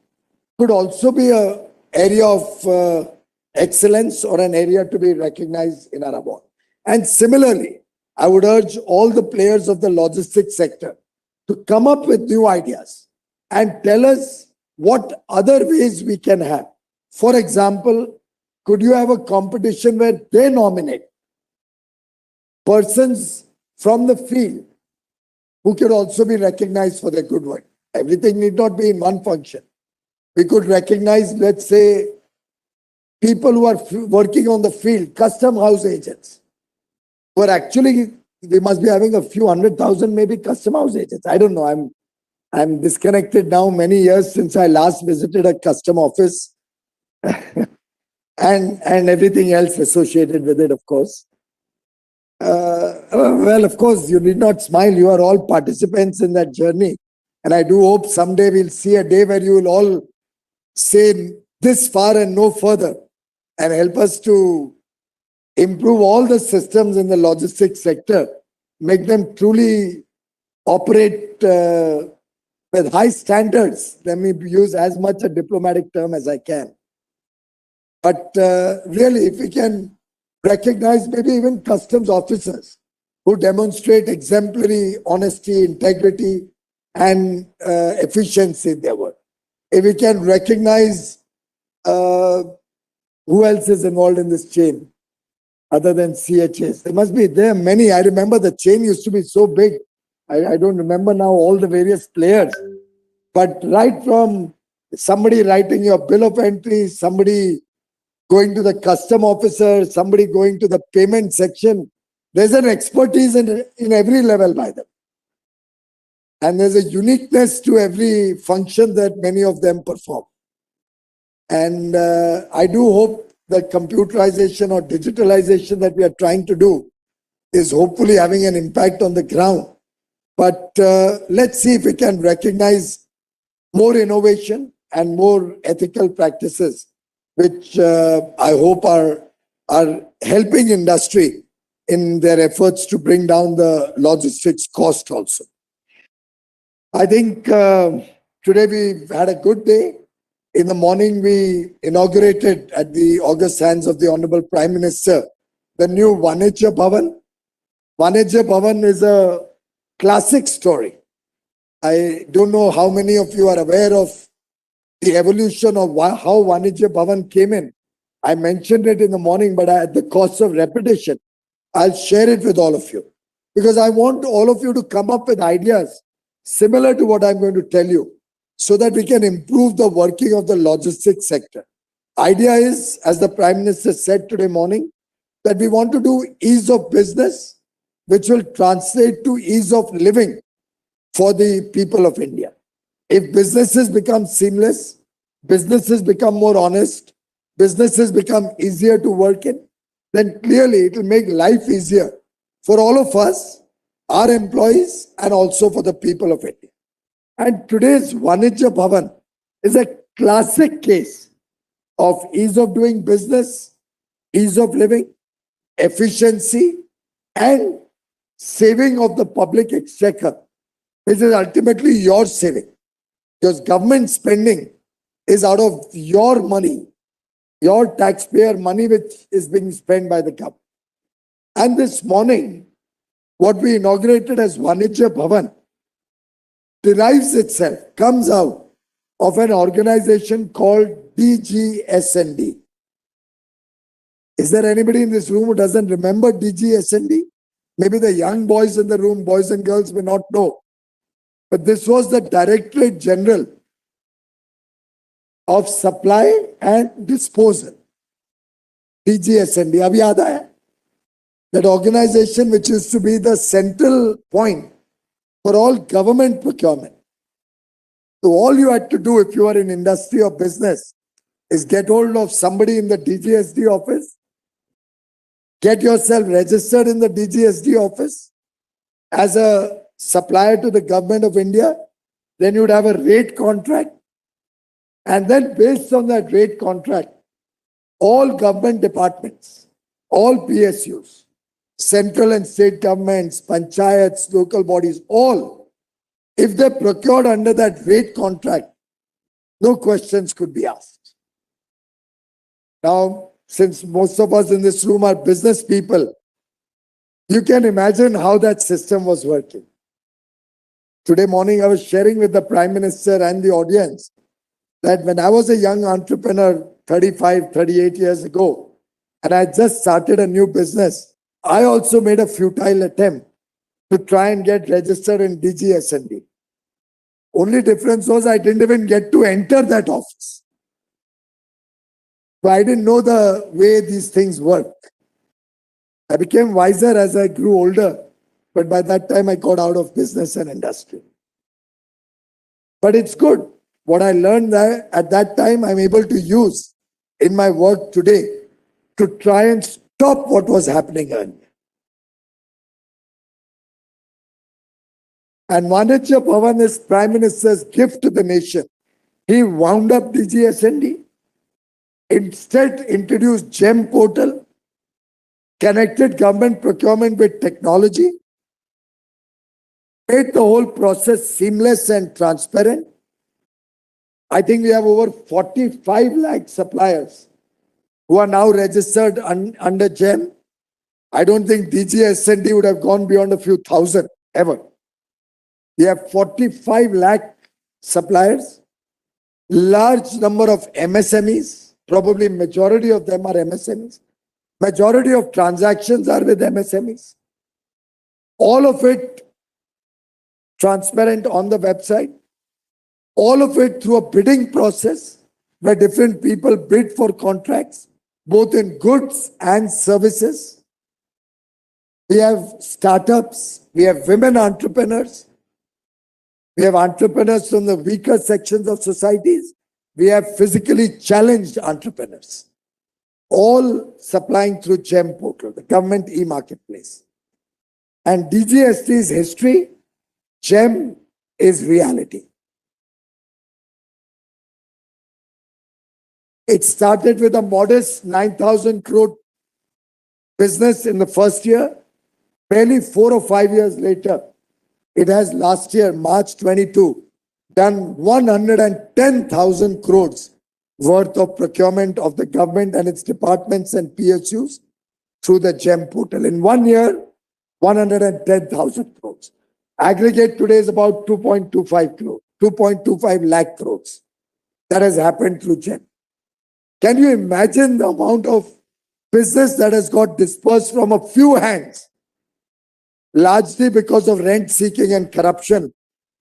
could also be an area of excellence or an area to be recognized in our award. And similarly, I would urge all the players of the logistics sector to come up with new ideas and tell us what other ways we can have. For example, could you have a competition where they nominate persons from the field who could also be recognized for their good work? Everything need not be in one function. We could recognize, let's say, people who are working on the field, custom house agents, who are actually, they must be having a few 100,000 maybe custom house agents. I don't know. I'm disconnected now, many years since I last visited a custom office and everything else associated with it, of course. Well, of course, you need not smile. You are all participants in that journey. And I do hope someday we'll see a day where you will all say this far and no further and help us to improve all the systems in the logistics sector, make them truly operate with high standards. Let me use as much a diplomatic term as I can. But really, if we can recognize maybe even customs officers who demonstrate exemplary honesty, integrity, and efficiency in their work. If we can recognize who else is involved in this chain other than CHS. There are many. I remember the chain used to be so big. I don't remember now all the various players. But right from somebody writing your bill of entry, somebody going to the custom officer, somebody going to the payment section, there's an expertise in every level by them. And there's a uniqueness to every function that many of them perform. And I do hope that computerization or digitalization that we are trying to do is hopefully having an impact on the ground. But let's see if we can recognize more innovation and more ethical practices, which I hope are helping industry in their efforts to bring down the logistics cost also. I think today we had a good day. In the morning, we inaugurated at the august hands of the Honorable Prime Minister the new Vanijya Bhavan. Vanijya Bhavan is a classic story. I don't know how many of you are aware of the evolution of how Vanijya Bhavan came in. I mentioned it in the morning, but at the cost of repetition, I'll share it with all of you. Because I want all of you to come up with ideas similar to what I'm going to tell you, so that we can improve the working of the logistics sector. Idea is, as the Prime Minister said today morning, that we want to do ease of business, which will translate to ease of living for the people of India. If businesses become seamless, businesses become more honest, businesses become easier to work in, then clearly it will make life easier for all of us, our employees, and also for the people of India. And today's Vanijya Bhavan is a classic case of ease of doing business, ease of living, efficiency, and saving of the public exchequer, which is ultimately your saving. Because government spending is out of your money, your taxpayer money, which is being spent by the government. And this morning, what we inaugurated as Vanijya Bhavan derives itself, comes out of an organization called DGSND. Is there anybody in this room who doesn't remember DGSND? Maybe the young boys in the room, boys and girls, may not know. But this was the Directorate General of Supply and Disposal. DGSND, abhi yaad aaya? That organization which used to be the central point for all government procurement. So all you had to do if you are in industry or business is get hold of somebody in the DGSD office, get yourself registered in the DGSD office as a supplier to the government of India, then you'd have a rate contract. And then based on that rate contract, all government departments, all PSUs, central and state governments, panchayats, local bodies, all, if they procured under that rate contract, no questions could be asked. Now, since most of us in this room are business people, you can imagine how that system was working. Today morning, I was sharing with the Prime Minister and the audience that when I was a young entrepreneur 35, 38 years ago, and I just started a new business, I also made a futile attempt to try and get registered in DGSND. Only difference was I didn't even get to enter that office. So I didn't know the way these things work. I became wiser as I grew older, but by that time I got out of business and industry. But it's good. What I learned there at that time, I'm able to use in my work today to try and stop what was happening earlier. And Vanijya Bhavan is Prime Minister's gift to the nation. He wound up DGSND, instead introduced GEM portal, connected government procurement with technology, made the whole process seamless and transparent. I think we have over 45 lakh suppliers who are now registered under GEM. I don't think DGSND would have gone beyond a few thousand ever. We have 45 lakh suppliers, large number of MSMEs, probably majority of them are MSMEs. Majority of transactions are with MSMEs. All of it transparent on the website. All of it through a bidding process where different people bid for contracts, both in goods and services. We have startups, we have women entrepreneurs, we have entrepreneurs from the weaker sections of societies, we have physically challenged entrepreneurs, all supplying through GEM portal, the government e-marketplace. And DGST's history, GEM is reality. It started with a modest 9,000 crore business in the first year. Barely 4 or 5 years later, it has last year, March 22, done 110,000 crores worth of procurement of the government and its departments and PSUs through the GEM portal. In 1 year, 110,000 crores. Aggregate today is about 2.25 crore, 2.25 lakh crores. That has happened through GEM. Can you imagine the amount of business that has got dispersed from a few hands, largely because of rent seeking and corruption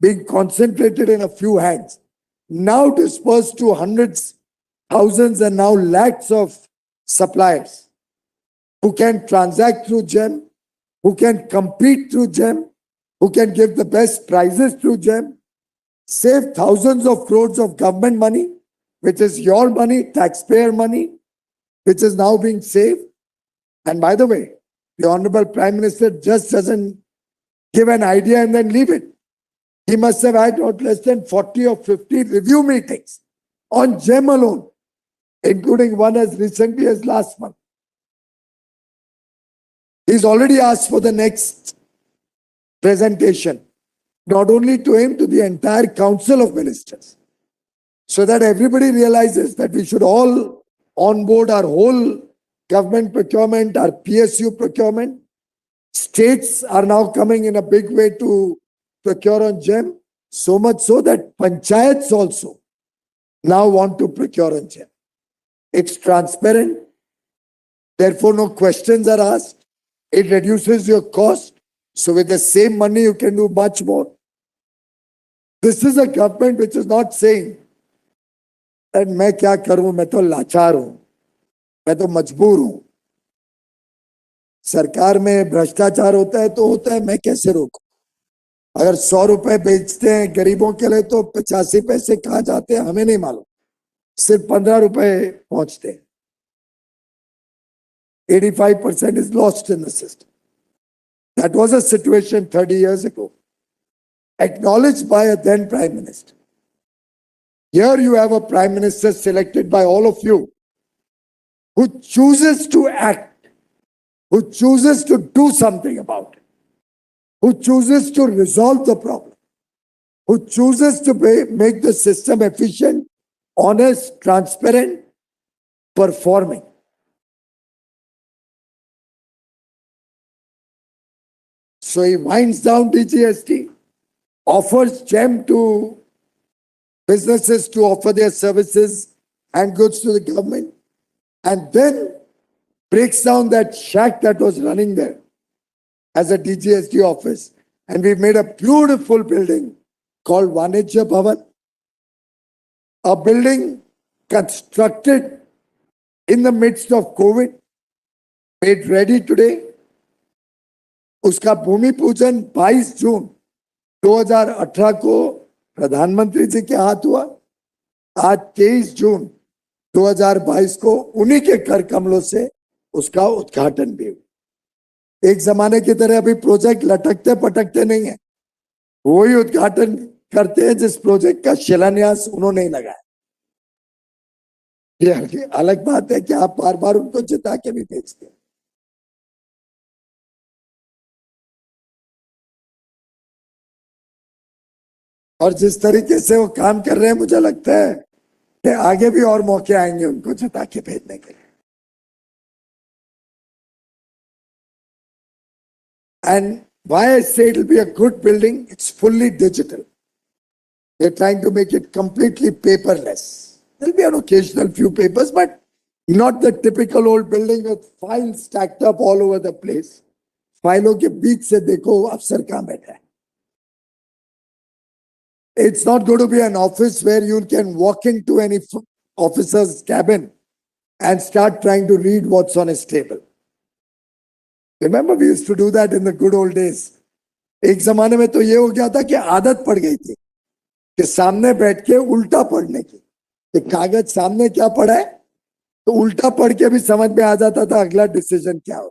being concentrated in a few hands, now dispersed to hundreds, thousands, and now lakhs of suppliers who can transact through GEM, who can compete through GEM, who can give the best prices through GEM, save thousands of crores of government money, which is your money, taxpayer money, which is now being saved. And by the way, the Honorable Prime Minister just doesn't give an idea and then leave it. He must have had not less than 40 or 50 review meetings on GEM alone, including one as recently as last month. He's already asked for the next presentation, not only to him, to the entire Council of Ministers, so that everybody realizes that we should all onboard our whole government procurement, our PSU procurement. States are now coming in a big way to procure on GEM, so much so that panchayats also now want to procure on GEM. It's transparent, therefore no questions are asked. It reduces your cost, so with the same money you can do much more. This is a government which is not saying that मैं क्या करूं, मैं तो लाचार हूं, मैं तो मजबूर हूं. सरकार में भ्रष्टाचार होता है तो होता है, मैं कैसे रोकूं? अगर 100 रुपए बेचते हैं गरीबों के लिए तो 85 पैसे कहां जाते हैं हमें नहीं मालूम, सिर्फ 15 रुपए पहुंचते हैं. 85% is lost in the system. That was a situation 30 years ago, acknowledged by a then Prime Minister. Here you have a Prime Minister selected by all of you who chooses to act, who chooses to do something about it, who chooses to resolve the problem, who chooses to make the system efficient, honest, transparent, performing. So he winds down DGST, offers GEM to businesses to offer their services and goods to the government, and then breaks down that shack that was running there as a DGST office. And we made a beautiful building called Vanijya Bhavan, a building constructed in the midst of COVID, made ready today. उसका भूमि पूजन 22 जून 2018 को प्रधानमंत्री जी के हाथ हुआ. आज 23 जून 2022 को उन्हीं के कर कमलों से उसका उद्घाटन भी हुआ. एक जमाने की तरह अभी प्रोजेक्ट लटकते पटकते नहीं है, वही उद्घाटन करते हैं जिस प्रोजेक्ट का शिलान्यास उन्होंने ही लगाया. ये अलग बात है कि आप बार बार उनको जिता के भी भेजते हैं. और जिस तरीके से वो काम कर रहे हैं, मुझे लगता है कि आगे भी और मौके आएंगे उनको जिता के भेजने के लिए. And why I say it will be a good building, it's fully digital. They're trying to make it completely paperless. There'll be an occasional few papers, but not the typical old building with files stacked up all over the place. फाइलों के बीच से देखो अफसर कहां बैठा है. It's not going to be an office where you can walk into any officer's cabin and start trying to read what's on his table. Remember, we used to do that in the good old days. एक जमाने में तो ये हो गया था कि आदत पड़ गई थी कि सामने बैठ के उल्टा पढ़ने की. कि कागज सामने क्या पढ़ा है तो उल्टा पढ़ के भी समझ में आ जाता था अगला डिसीजन क्या हो.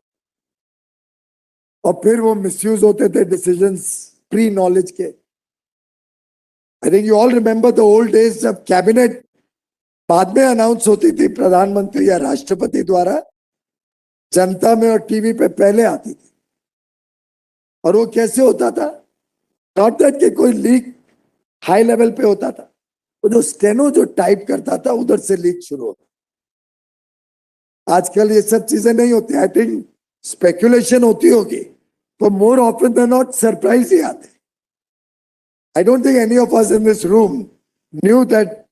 और फिर वो मिसयूज होते थे डिसीजंस प्री नॉलेज के. I think you all remember the old days जब कैबिनेट बाद में अनाउंस होती थी प्रधानमंत्री या राष्ट्रपति द्वारा, जनता में और टीवी पे पहले आती थी. और वो कैसे होता था? नॉट दैट कि कोई लीक हाई लेवल पे होता था, वो जो स्टेनो जो टाइप करता था उधर से लीक शुरू होता. आजकल ये सब चीजें नहीं होती. आई थिंक स्पेकुलेशन होती होगी तो more often than not surprise ही आते. I don't think any of us in this room knew that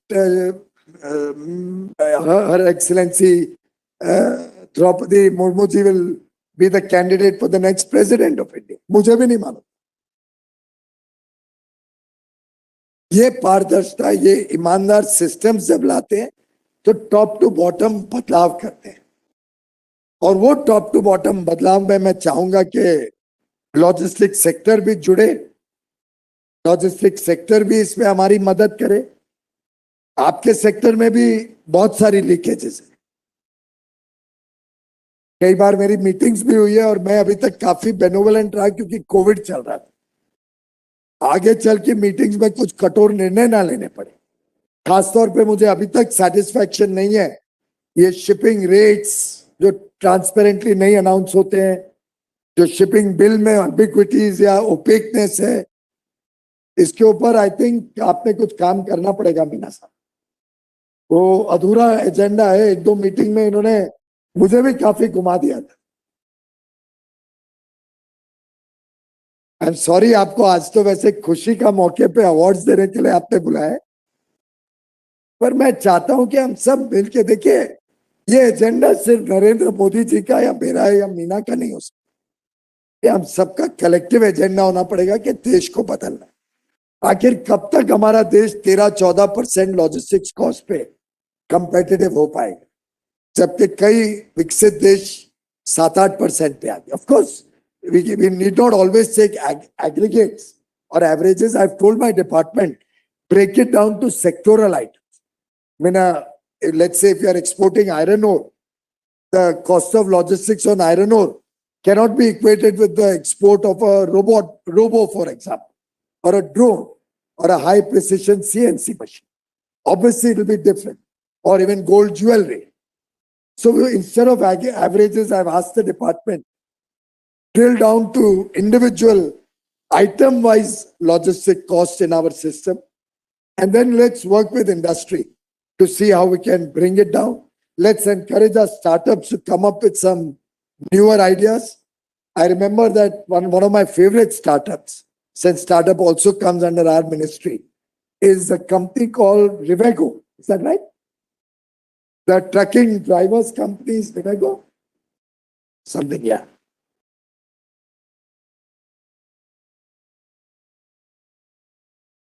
Her Excellency Draupadi Murmu ji will be the candidate for the next president of India. मुझे भी नहीं मालूम. ये पारदर्शिता, ये ईमानदार सिस्टम जब लाते हैं तो टॉप टू बॉटम बदलाव करते हैं. और वो टॉप टू बॉटम बदलाव में मैं चाहूंगा कि लॉजिस्टिक सेक्टर भी जुड़े, लॉजिस्टिक सेक्टर भी इसमें हमारी मदद करे. आपके सेक्टर में भी बहुत सारी लीकेजेस है. कई बार मेरी मीटिंग्स भी हुई है और मैं अभी तक काफी बेनोवलेंट रहा क्योंकि कोविड चल रहा था. आगे चल के मीटिंग्स में कुछ कठोर निर्णय ना लेने पड़े. खासतौर पे मुझे अभी तक सेटिस्फैक्शन नहीं है ये शिपिंग रेट्स जो ट्रांसपेरेंटली नहीं अनाउंस होते हैं, जो शिपिंग बिल में एम्बिग्विटीज या ओपेकनेस है, इसके ऊपर आई थिंक आपने कुछ काम करना पड़ेगा मीना साहब। वो अधूरा एजेंडा है, एक दो मीटिंग में इन्होंने मुझे भी काफी घुमा दिया था। आई एम सॉरी, आपको आज तो वैसे खुशी का मौके पे अवार्ड्स देने के लिए आपने बुलाया है, पर मैं चाहता हूं कि हम सब मिलके देखिए, ये एजेंडा सिर्फ नरेंद्र मोदी जी का या मेरा या मीना का नहीं हो सकता, ये हम सबका कलेक्टिव एजेंडा होना पड़ेगा कि देश को बदलना है। आखिर कब तक हमारा देश 13-14% लॉजिस्टिक्स कॉस्ट पे कंपेटिटिव हो पाएगा, जबकि कई विकसित देश 7-8% पे आ गए। Of course we need not always take aggregates or averages. I've told my department, break it down to sectoral items. I mean, let's say if you are exporting iron ore, the cost of logistics on iron ore cannot be equated with the export of a robo, for example, or a drone, or a high precision CNC machine. Obviously, it will be different, or even gold jewelry. So instead of averages, I've asked the department, drill down to individual item-wise logistic cost in our system, and then let's work with industry to see how we can bring it down. Let's encourage our startups to come up with some newer ideas. I remember that one of my favorite startups, since startup also comes under our ministry, is a company called Rivego. Is that right? The trucking drivers company is Rivego? Something, yeah.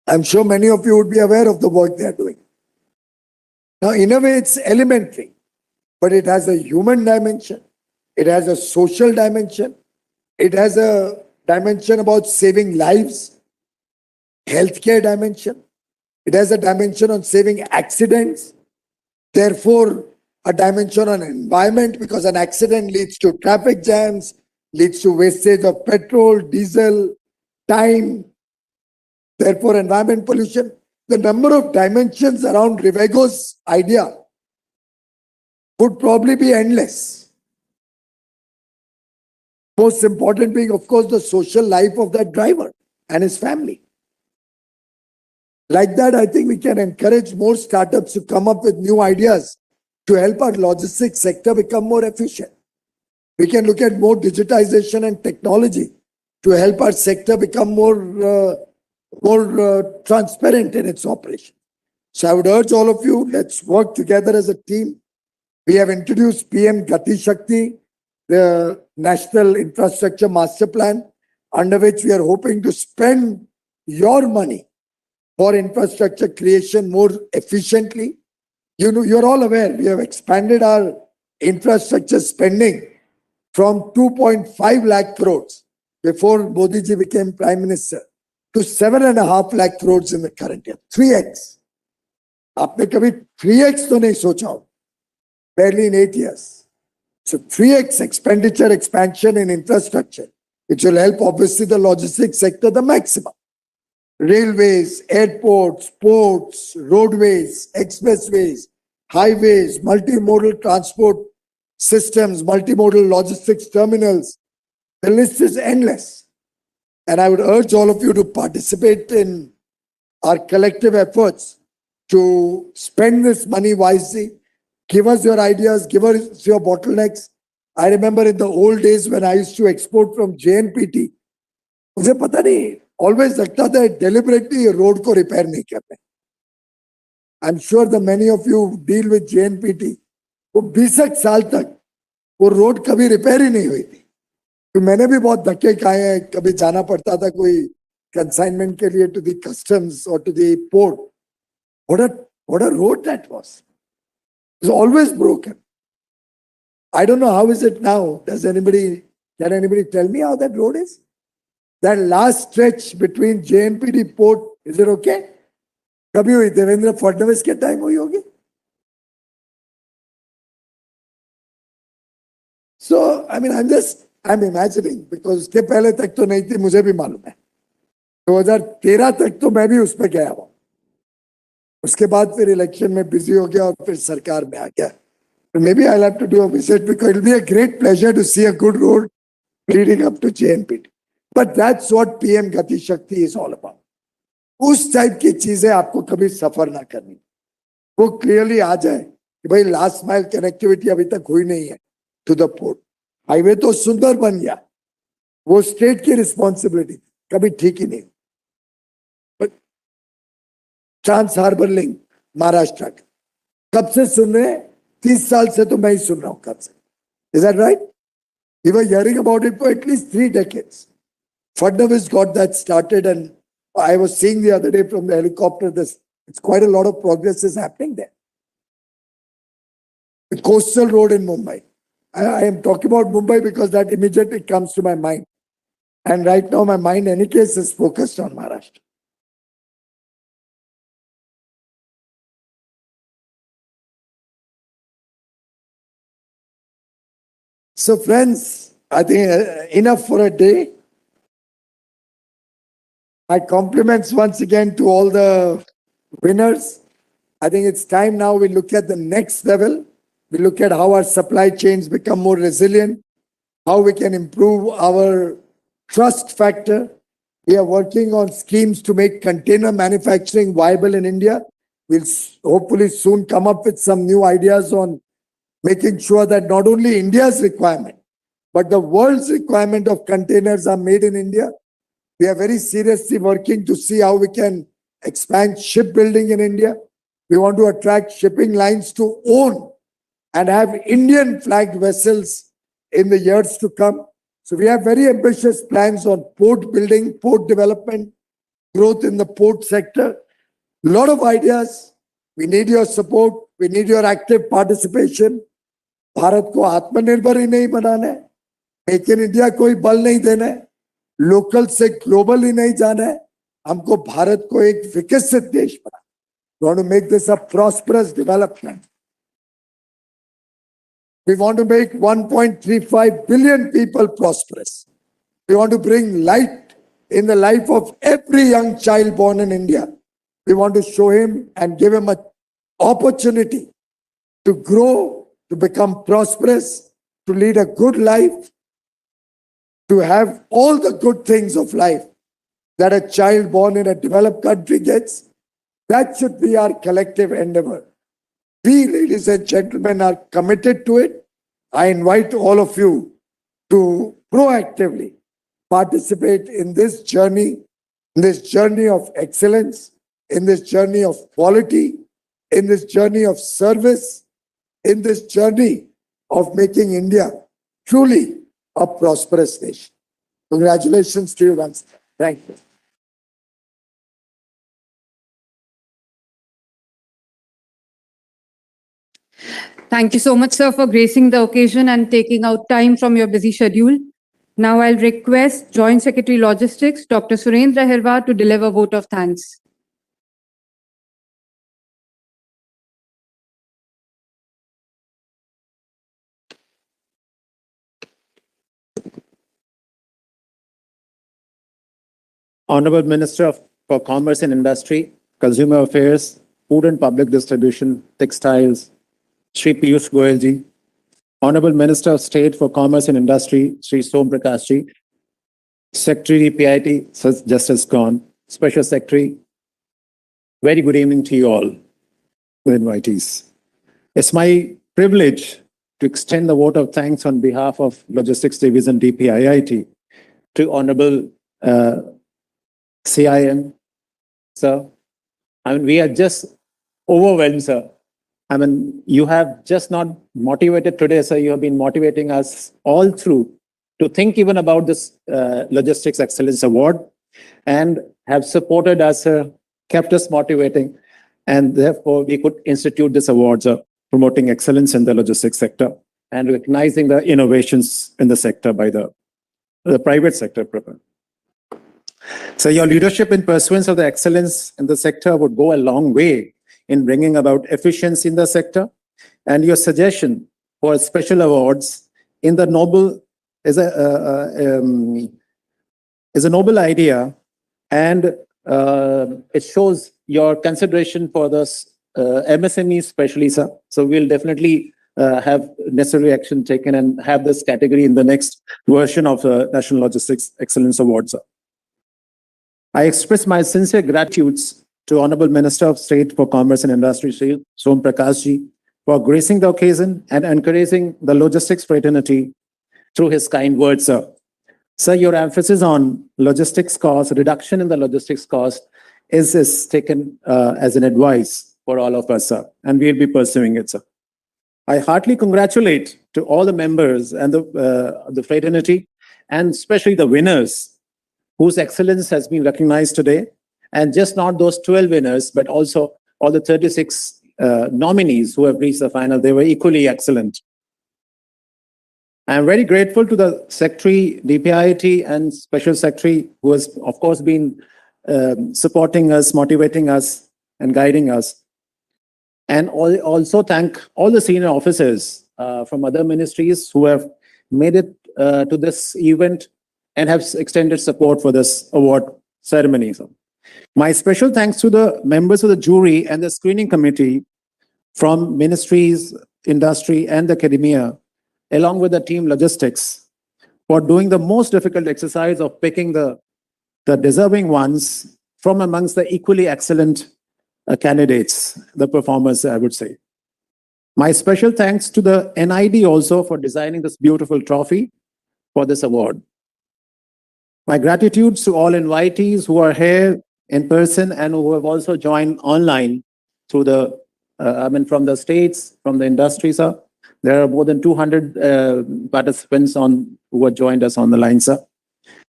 I'm sure many of you would be aware of the work they are doing. Now, in a way, it's elementary, but it has a human dimension. It has a social dimension. It has a dimension about saving lives, healthcare dimension. It has a dimension on saving accidents. Therefore, a dimension on environment, because an accident leads to traffic jams, leads to wastage of petrol, diesel, time. Therefore, environment pollution. The number of dimensions around Rivego's idea would probably be endless. Most important being, of course, the social life of that driver and his family. Like that, I think we can encourage more startups to come up with new ideas to help our logistics sector become more efficient. We can look at more digitization and technology to help our sector become more transparent in its operation. So I would urge all of you, let's work together as a team. We have introduced PM Gati Shakti, the National Infrastructure Master Plan, under which we are hoping to spend your money for infrastructure creation more efficiently. You know, you're all aware, we have expanded our infrastructure spending from 2.5 lakh crores before Modi ji became Prime Minister to 7.5 lakh crores in the current year, 3x. आपने कभी 3x तो नहीं सोचा हो, barely in 8 years. So 3x expenditure expansion in infrastructure, which will help obviously the logistics sector the maximum. Railways, airports, ports, roadways, expressways, highways, multimodal transport systems, multimodal logistics terminals. The list is endless. And I would urge all of you to participate in our collective efforts to spend this money wisely. Give us your ideas, give us your bottlenecks. I remember in the old days when I used to export from JNPT, मुझे पता नहीं, always लगता था deliberately ये road को repair नहीं करते. I'm sure the many of you deal with JNPT, वो 20 साल तक वो road कभी repair ही नहीं हुई थी. तो मैंने भी बहुत धक्के खाए हैं, कभी जाना पड़ता था कोई consignment के लिए to the customs or to the port. What a road that was. It was always broken. I don't know how is it now. Can anybody tell me how that road is? That last stretch between JNPT port, is it okay? कभी हुई देवेंद्र फडणवीस के time हुई होगी? So, I mean, I'm imagining, because उसके पहले तक तो नहीं थी, मुझे भी मालूम है. 2013 तक तो मैं भी उस पर गया हुआ. उसके बाद फिर इलेक्शन में बिजी हो गया और फिर सरकार में आ गया. Maybe I'll have to do a visit because it'll be a great pleasure to see a good road leading up to JNPT. But that's what PM Gati Shakti is all about. उस type की चीजें आपको कभी सफर ना करनी, वो clearly आ जाए कि भाई लास्ट माइल कनेक्टिविटी अभी तक हुई नहीं है टू द पोर्ट. हाईवे तो सुंदर बन गया, वो स्टेट की रिस्पॉन्सिबिलिटी कभी ठीक ही नहीं. ट्रांस हार्बर लिंक महाराष्ट्र का कब से सुन रहे हैं? 30 साल से तो मैं ही सुन रहा हूं कब से. Is that right? We were hearing about it for at least 3 decades. Fadnavis got that started, and I was seeing the other day from the helicopter, it's quite a lot of progress is happening there. The coastal road in Mumbai. I am talking about Mumbai because that immediately comes to my mind. And right now my mind, in any case, is focused on Maharashtra. So friends, I think enough for a day. My compliments once again to all the winners. I think it's time now we look at the next level. We look at how our supply chains become more resilient, how we can improve our trust factor. We are working on schemes to make container manufacturing viable in India. We'll hopefully soon come up with some new ideas on making sure that not only India's requirement, but the world's requirement of containers are made in India. We are very seriously working to see how we can expand shipbuilding in India. We want to attract shipping lines to own and have Indian flagged vessels in the years to come. So we have very ambitious plans on port building, port development, growth in the port sector. A lot of ideas. We need your support. We need your active participation. Bharat को आत्मनिर्भर ही नहीं बनाना है, make in India कोई बल नहीं देना है, local से ग्लोबल ही नहीं जाना है, हमको भारत को एक विकसित देश बनाना. We want to make this a prosperous development. We want to make 1.35 billion people prosperous. We want to bring light in the life of every young child born in India. We want to show him and give him an opportunity to grow, to become prosperous, to lead a good life, to have all the good things of life that a child born in a developed country gets. That should be our collective endeavor. We, ladies and gentlemen, are committed to it. I invite all of you to proactively participate in this journey of excellence, in this journey of quality, in this journey of service, in this journey of making India truly a prosperous nation. Congratulations to you once. Thank you. Thank you so much, sir, for gracing the occasion and taking out time from your busy schedule. Now I'll request Joint Secretary Logistics, Dr. Surendra Hirwar, to deliver vote of thanks. Honorable Minister for Commerce and Industry, Consumer Affairs, Food and Public Distribution, Textiles, Shri Piyush Goyal ji. Honorable Minister of State for Commerce and Industry, Shri Som Prakash ji. Secretary PIT, Justice Gone. Special Secretary, very good evening to you all, the invitees. It's my privilege to extend the vote of thanks on behalf of Logistics Division DPIIT to Honorable CIM, sir. I mean, we are just overwhelmed, sir. I mean, you have just not motivated today, sir. You have been motivating us all through to think even about this Logistics Excellence Award and have supported us, kept us motivating. And therefore, we could institute this award, sir, promoting excellence in the logistics sector and recognizing the innovations in the sector by the private sector. So your leadership in pursuance of the excellence in the sector would go a long way in bringing about efficiency in the sector. And your suggestion for special awards in the noble is a noble idea, and it shows your consideration for the MSME especially, sir. So we'll definitely have necessary action taken and have this category in the next version of the National Logistics Excellence Awards. I express my sincere gratitudes to Honorable Minister of State for Commerce and Industry, Shri Som Prakash Ji, for gracing the occasion and encouraging the logistics fraternity through his kind words, sir. Sir, your emphasis on logistics cost, reduction in the logistics cost is taken as an advice for all of us, sir, and we'll be pursuing it, sir. I heartily congratulate to all the members and the fraternity, and especially the winners whose excellence has been recognized today, and just not those 12 winners, but also all the 36 nominees who have reached the final. They were equally excellent. I'm very grateful to the Secretary, DPIIT, and Special Secretary, who has, of course, been supporting us, motivating us, and guiding us. And also thank all the senior officers from other ministries who have made it to this event and have extended support for this award ceremony. So, my special thanks to the members of the jury and the screening committee from ministries, industry, and academia, along with the team logistics, for doing the most difficult exercise of picking the deserving ones from amongst the equally excellent candidates, the performers, I would say. My special thanks to the NID also for designing this beautiful trophy for this award. My gratitude to all invitees who are here in person and who have also joined online through from the states, from the industry, sir. There are more than 200 participants who have joined us on the line, sir.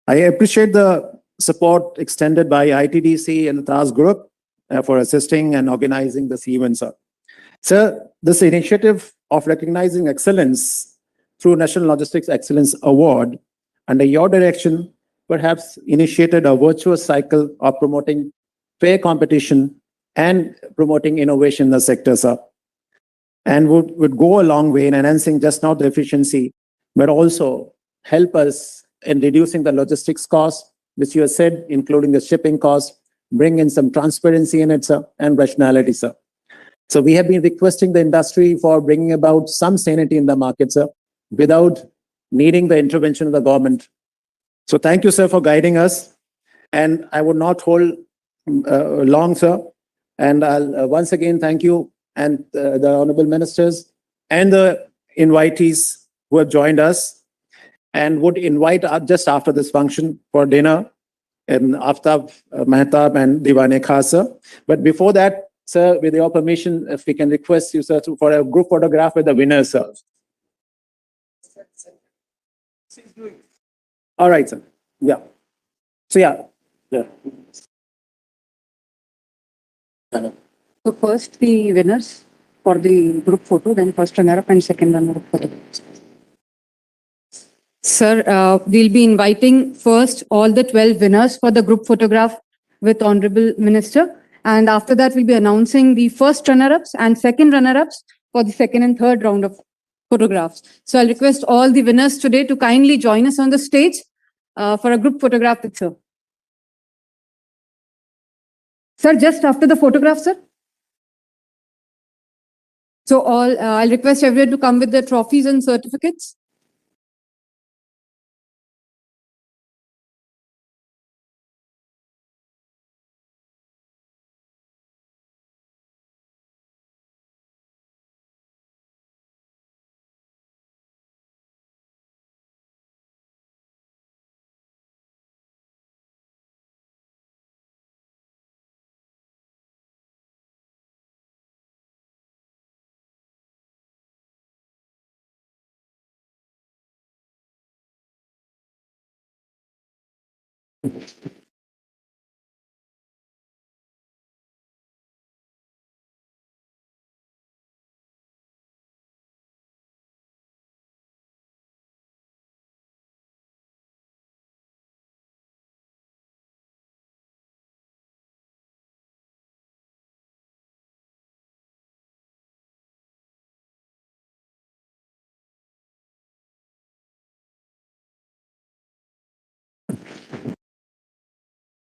I appreciate the support extended by ITDC and the TAS Group for assisting and organizing this event, sir. Sir, this initiative of recognizing excellence through National Logistics Excellence Award, under your direction, perhaps initiated a virtuous cycle of promoting fair competition and promoting innovation in the sector, sir, and would go a long way in enhancing just not the efficiency, but also help us in reducing the logistics costs, which you have said, including the shipping costs, bring in some transparency in it, sir, and rationality, sir. So we have been requesting the industry for bringing about some sanity in the market, sir, without needing the intervention of the government. So thank you, sir, for guiding us. And I would not hold long, sir. And I'll once again thank you and the honorable ministers and the invitees who have joined us, and would invite just after this function for dinner and Aftab Mehtab and Divane Khasa. But before that, sir, with your permission, if we can request you, sir, for a group photograph with the winners, sir. All right, sir. Yeah. So, yeah. So first the winners for the group photo, then first runner-up and second runner-up for the Sir, we'll be inviting first all the 12 winners for the group photograph with Honorable Minister. And after that, we'll be announcing the first runner-ups and second runner-ups for the second and third round of photographs. So I'll request all the winners today to kindly join us on the stage for a group photograph with sir. Sir, just after the photograph, sir. So I'll request everyone to come with their trophies and certificates.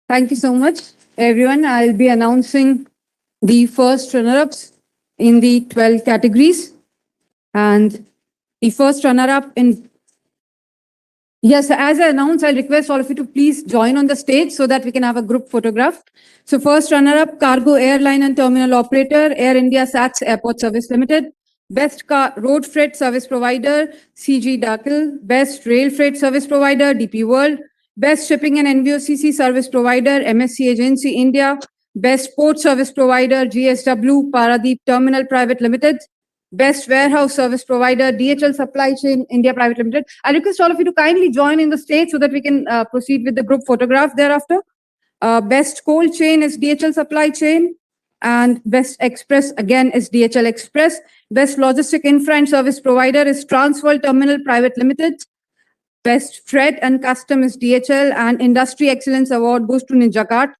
Thank you so much, everyone. I'll be announcing the first runner-ups in the 12 categories. And the first runner-up in... Yes, as I announced, I'll request all of you to please join on the stage so that we can have a group photograph. So first runner-up, Cargo Airline and Terminal Operator, Air India SATS Airport Service Limited. Best Road Freight Service Provider, CG Dakil. Best Rail Freight Service Provider, DP World. Best Shipping and NVOCC Service Provider, MSC Agency India. Best Port Service Provider, GSW Paradeep Terminal Private Limited. Best Warehouse Service Provider, DHL Supply Chain India Private Limited. I request all of you to kindly join in the stage so that we can proceed with the group photograph thereafter. Best Cold Chain is DHL Supply Chain. And Best Express again is DHL Express. Best Logistic Infra and Service Provider is Transworld Terminal Private Limited. Best Freight and Custom is DHL, and Industry Excellence Award goes to Ninjakart.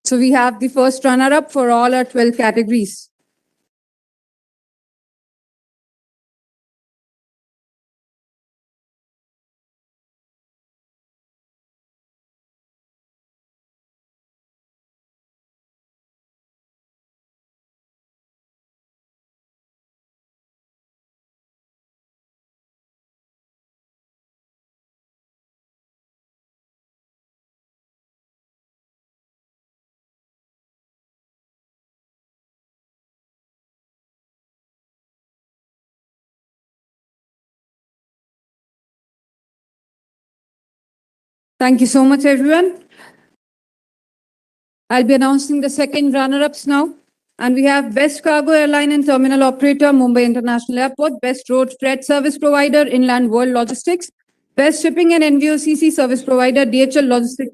So we have the first runner-up for all our 12 categories. Thank you so much, everyone. I'll be announcing the second runner-ups now. And we have Best Cargo Airline and Terminal Operator, Mumbai International Airport. Best Road Freight Service Provider, Inland World Logistics. Best Shipping and NVOCC Service Provider, DHL Logistics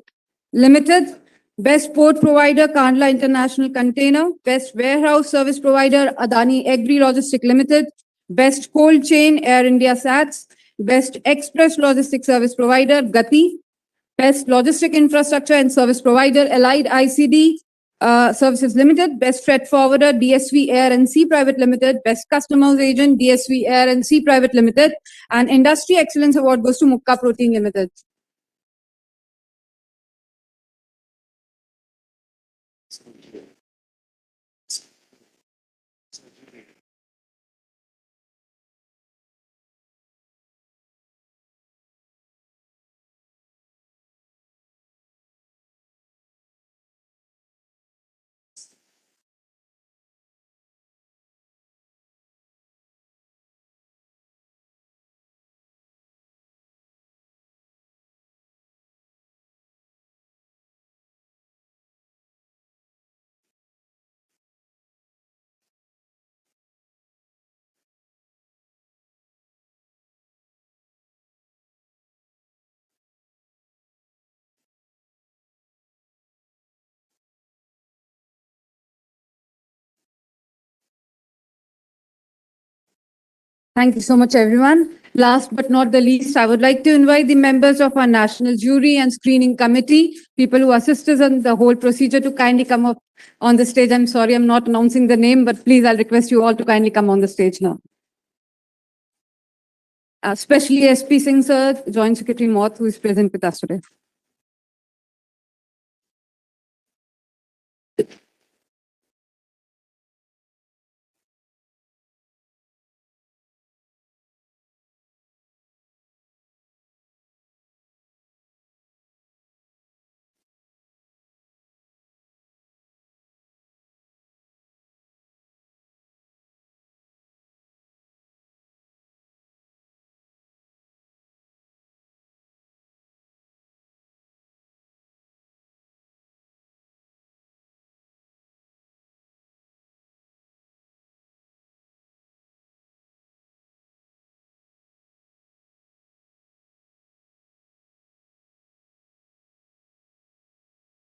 Limited. Best Port Provider, Kandla International Container. Best Warehouse Service Provider, Adani Agri Logistics Limited. Best Cold Chain, Air India SATS. Best Express Logistics Service Provider, Gati. Best Logistic Infrastructure and Service Provider, Allied ICD Services Limited. Best Freight Forwarder, DSV Air and Sea Private Limited. Best Customers Agent, DSV Air and Sea Private Limited. And Industry Excellence Award goes to Mukka Protein Limited. Thank you so much, everyone. Last but not the least, I would like to invite the members of our National Jury and Screening Committee, people who assist us in the whole procedure, to kindly come up on the stage. I'm sorry, I'm not announcing the name, but please, I'll request you all to kindly come on the stage now. Especially SP Singh Sir, Joint Secretary Moth, who is present with us today.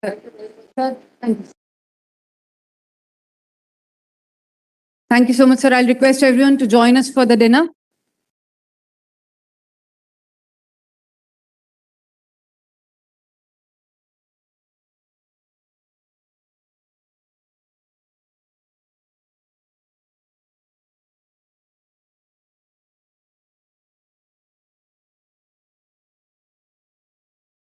Sir, thank you. Thank you so much, sir. I'll request everyone to join us for the dinner.